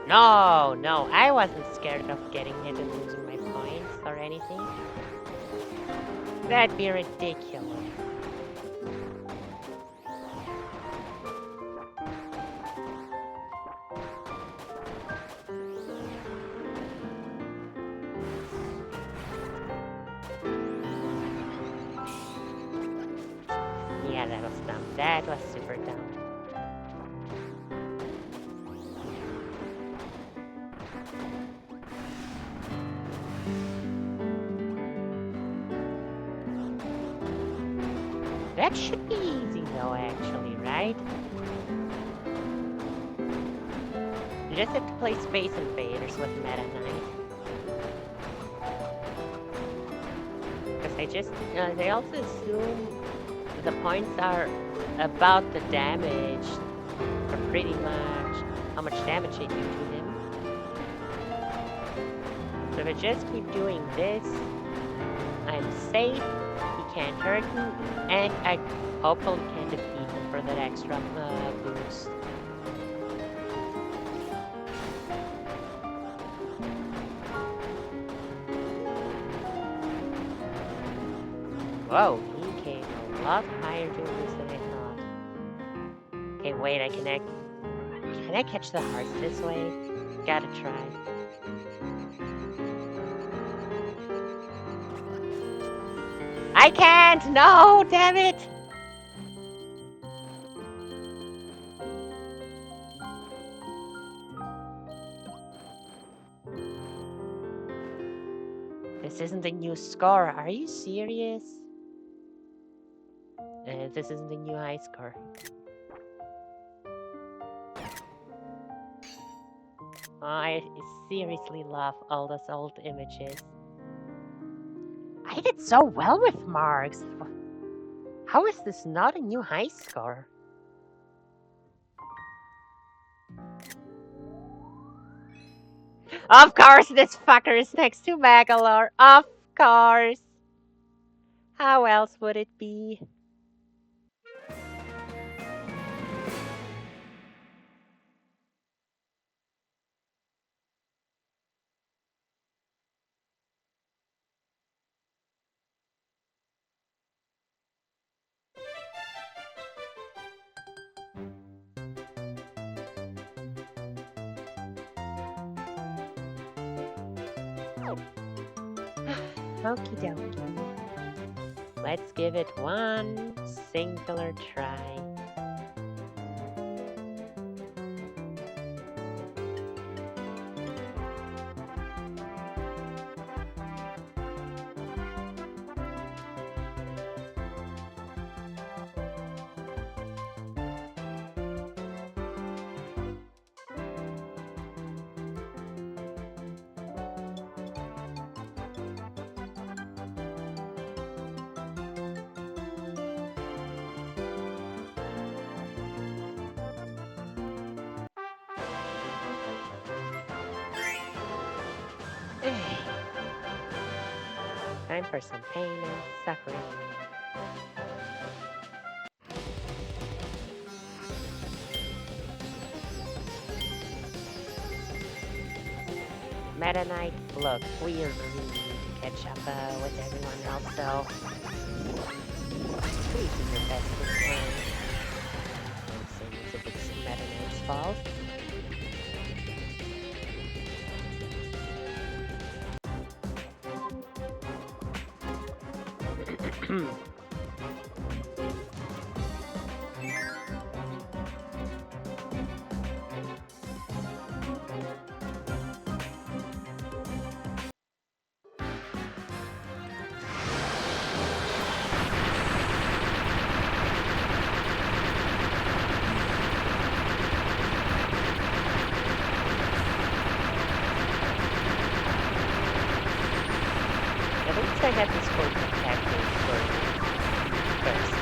No, no, I wasn't scared of getting hit and losing my points or anything. That'd be ridiculous. Yeah, that was dumb. That was super dumb. That should be easy though, actually, right? You just have to play Space Invaders with Meta Knight. Because they also assume the points are about the damage, or pretty much how much damage they do to him. So if I just keep doing this, I'm safe, he can't hurt me, and I hopefully can defeat him for that extra boost. Whoa, he came a lot higher doing this than I thought. Okay, wait, can I catch the hearts this way? Gotta try. I can't! No, damn it! This isn't the new score, are you serious? This isn't the new high score. I seriously love all those old images. I did so well with Marx. How is this not a new high score? Of course, this fucker is next to Bangalore. Of course. How else would it be? Okie dokie. Let's give it one singular try. Time for some pain and suffering. Meta Knight, look, we really need to catch up with everyone else, so please do your best this time. Seems it's Meta Knight's fault. I have this code active for first.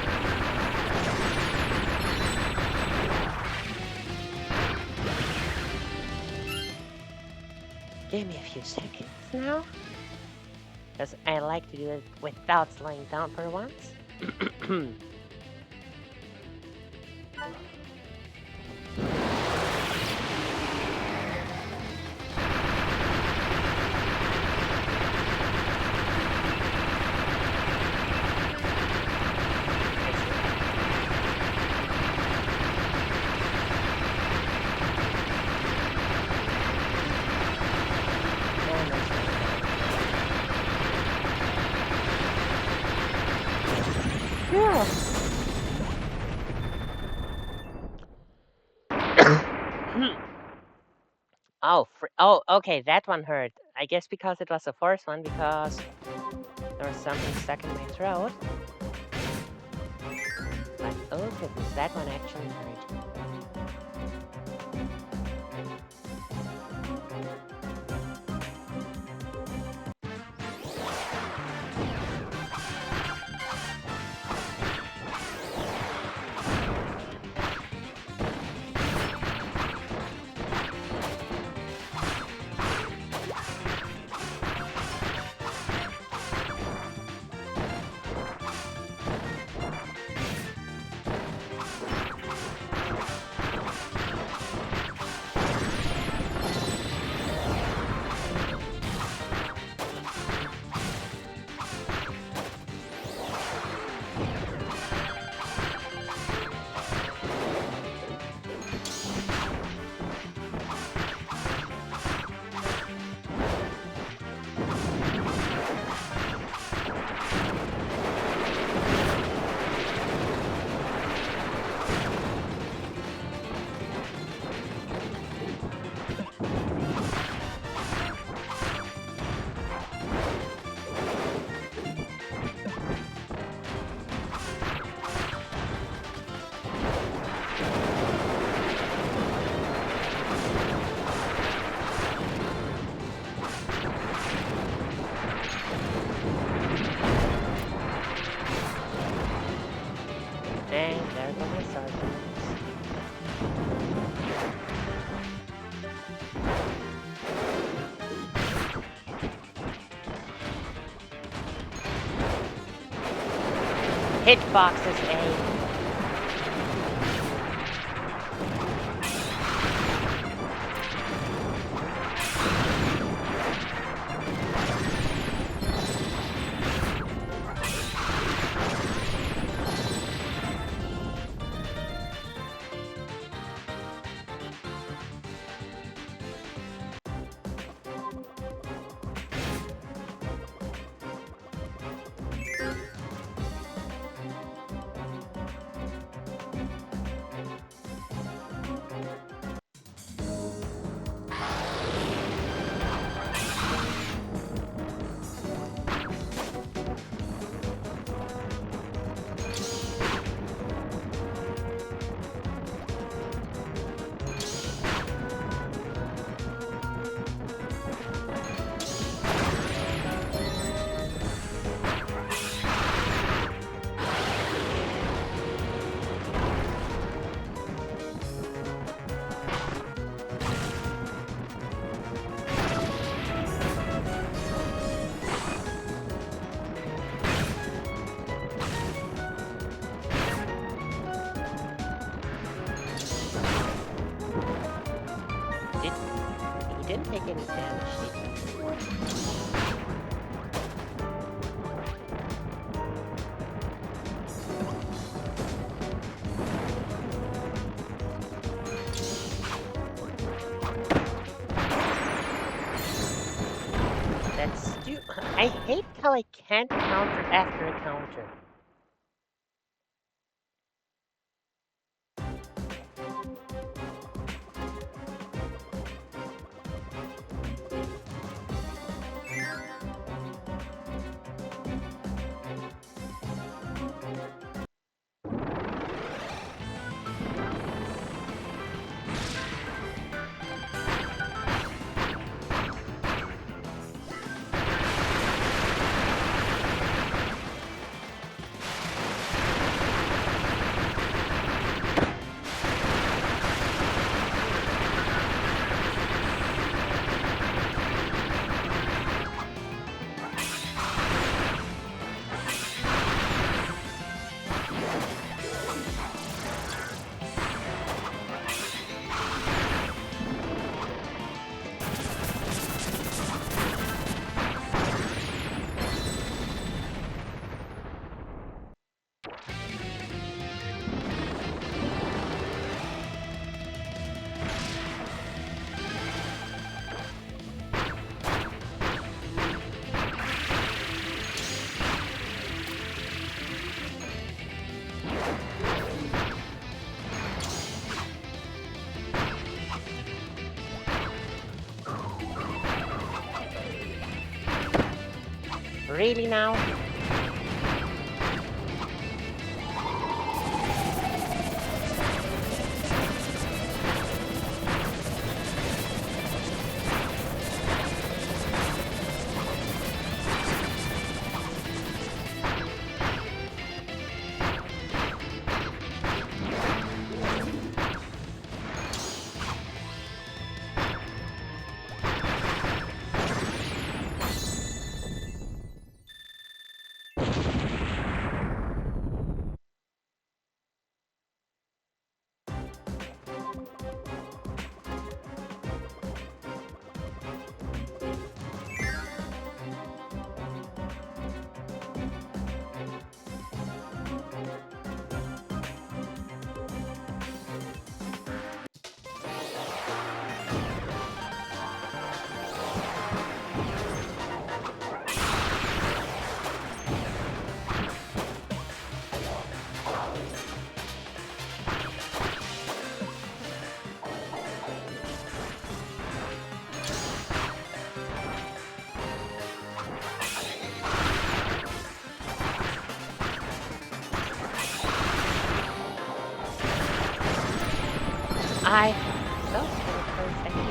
Give me a few seconds now. because I like to do it without slowing down for once. Oh, okay, that one hurt. I guess because it was the first one, because there was something stuck in my throat. But oh goodness, that one actually hurt. And there go my sergeants. Hitboxes, eh? He didn't take any damage, did he? I hate how I can't counter after a counter. Really now? I so scared for a second.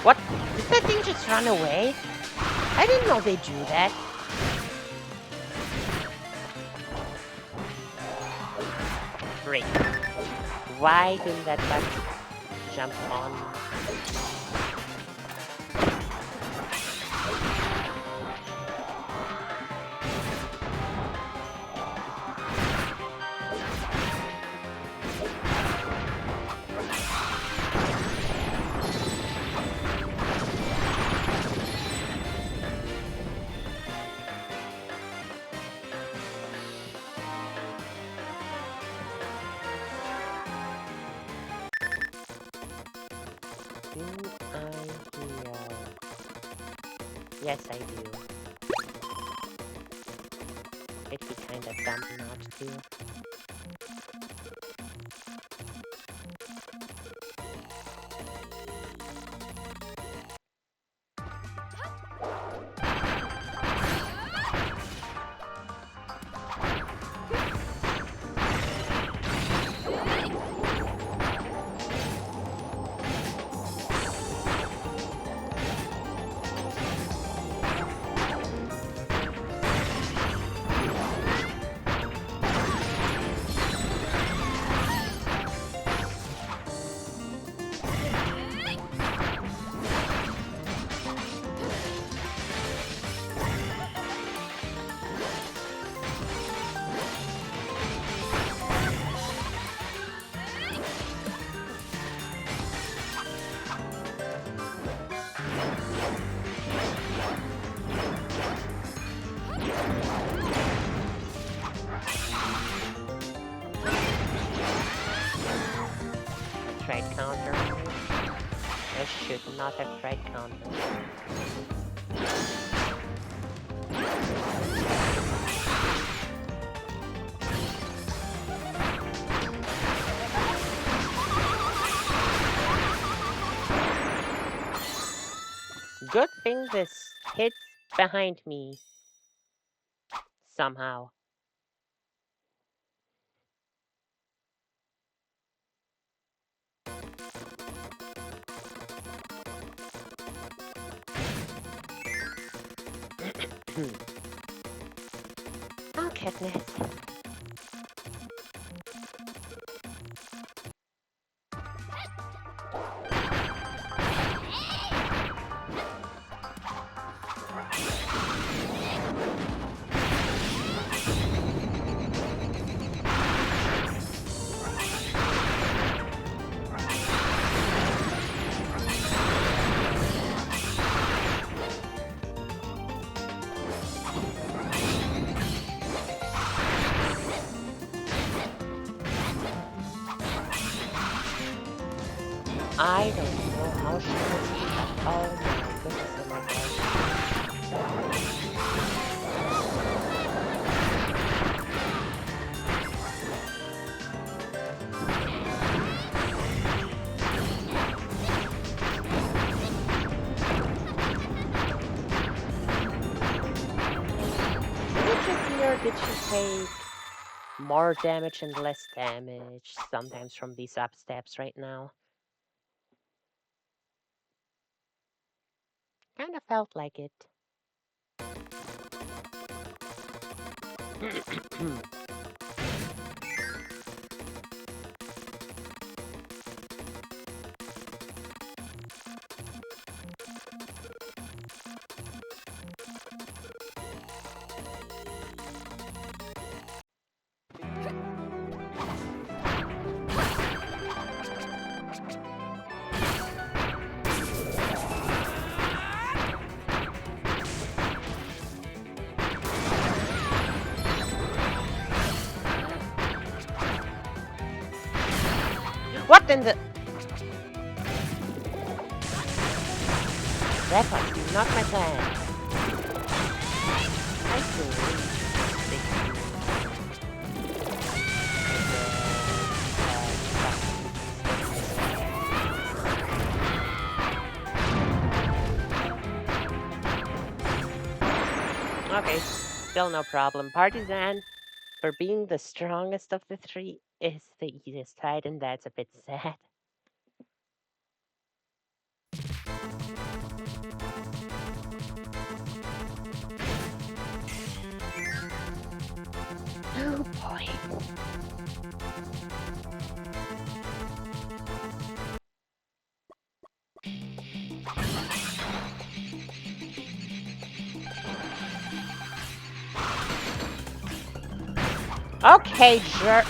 What? Did that thing just run away? I didn't know they do that. Great. Why didn't that bug jump on? Do I heal? Yes, I do. It'd be kinda dumb not to. Tried counter. I should not have tried counter. Good thing this hits behind me somehow. Oh, goodness. I don't know how she was. Oh my goodness, oh my gosh. Did you hear? Did she take more damage and less damage sometimes from these up steps right now? Kind of felt like it. What in the? That was not my plan. I okay, still no problem. Partisan, for being the strongest of the three, is the easiest fight, and that's a bit sad. Oh boy. Okay, sure.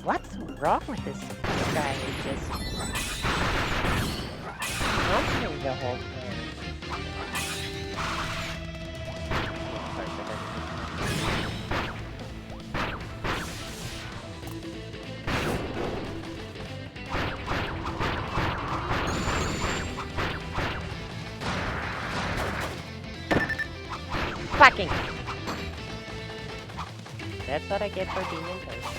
What's wrong with this guy? He's just jumping the whole time. Fucking! That's what I get for being impatient.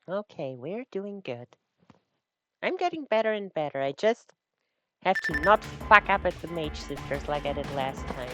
Okay, we're doing good. I'm getting better and better. I just have to not fuck up at the Mage Sisters like I did last time.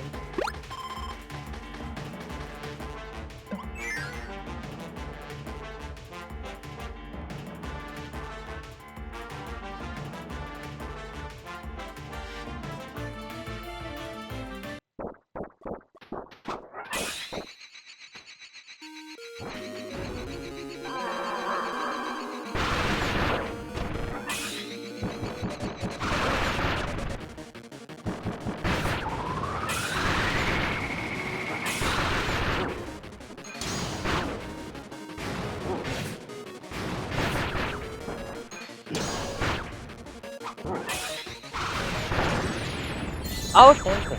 Oh, thank you.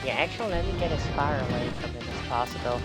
Yeah, actually, let me get as far away from him as possible.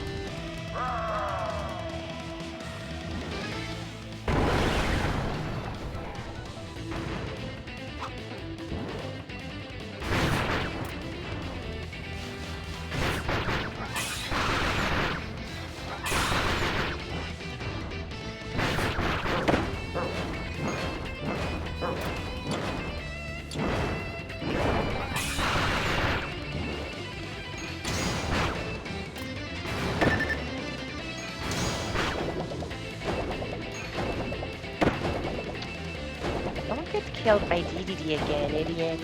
killed by DDD again, idiot.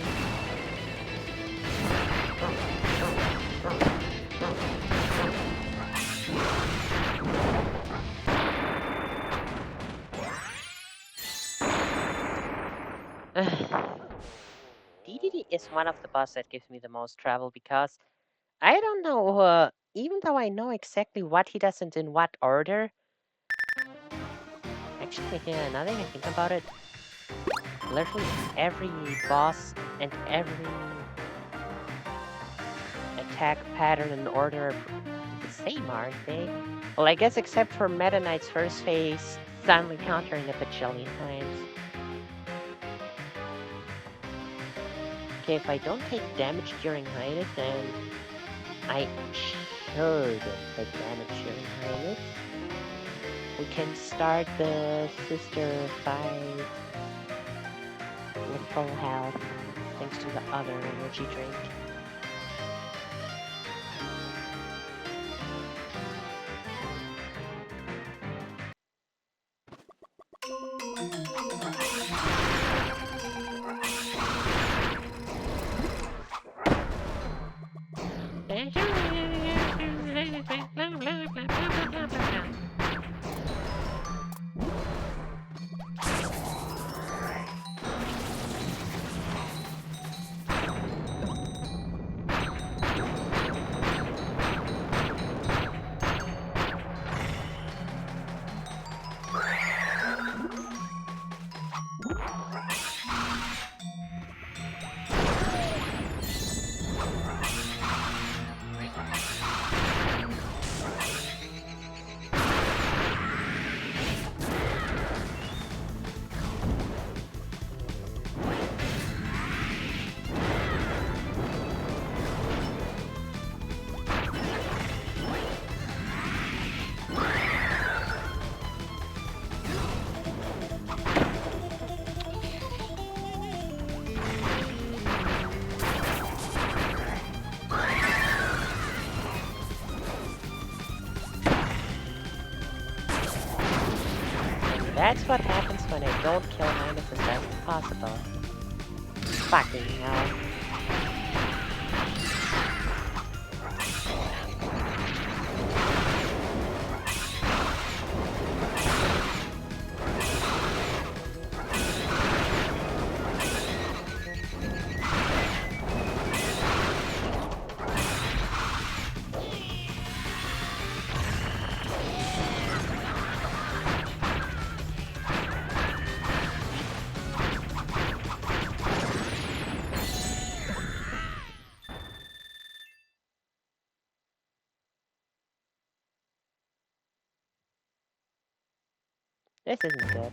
DDD is one of the boss that gives me the most trouble because I don't know, even though I know exactly what he does and in what order. Actually, yeah, now that I think about it, literally every boss and every attack pattern and order are the same, aren't they? Well, I guess except for Meta Knight's first phase, suddenly countering a bajillion times. Okay, if I don't take damage during Highness, then I should take damage during Highness. We can start the sister fight with full health, thanks to the other energy drink. That's what happens when I don't kill Highness as fast as possible. Fucking hell. This isn't good.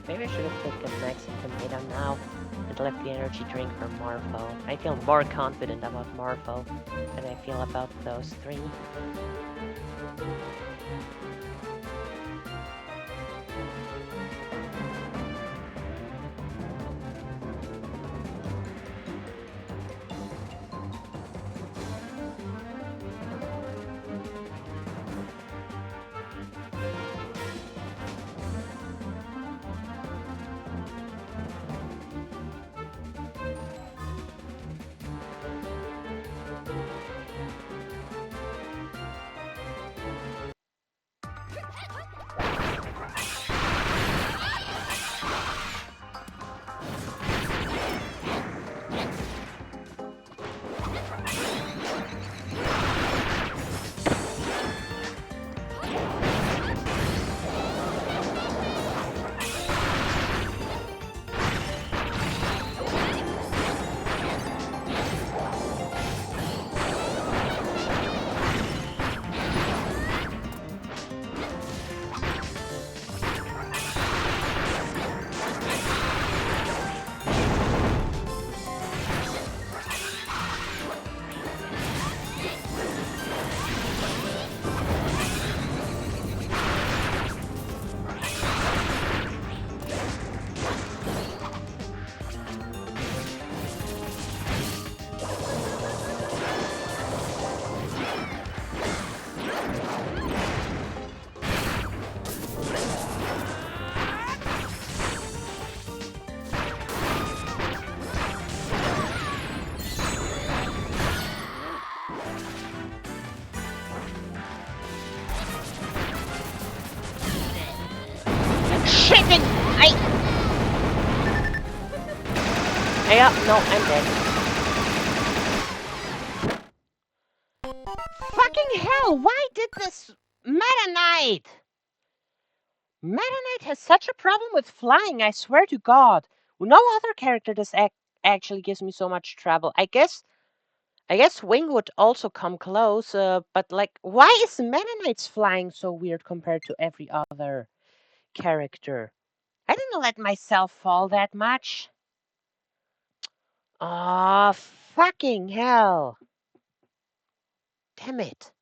Maybe I should have taken Max and Tomato now and left the energy drink for Morpho. I feel more confident about Morpho than I feel about those three. Yeah, no, I'm dead. Fucking hell, why did this Meta Knight? Meta Knight has such a problem with flying, I swear to God. No other character does actually gives me so much trouble. I guess Wing would also come close, but like, why is Meta Knight's flying so weird compared to every other character? I didn't let myself fall that much. Ah, fucking hell. Damn it.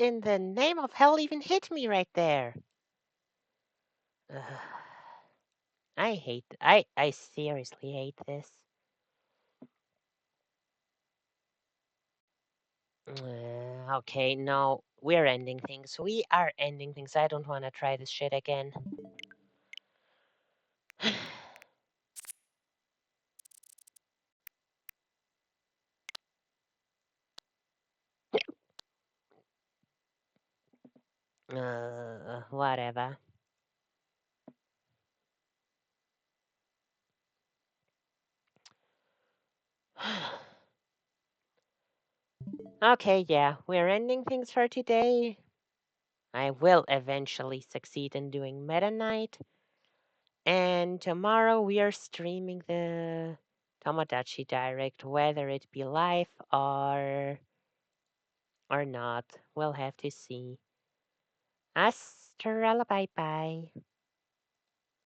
in the name of hell even hit me right there? Ugh, I seriously hate this. Okay, no, we're ending things. We are ending things. I don't want to try this shit again. Whatever. Okay, yeah, we're ending things for today. I will eventually succeed in doing Meta Knight. And tomorrow we are streaming the Tomodachi Direct, whether it be live or not. We'll have to see. Astra, bye bye.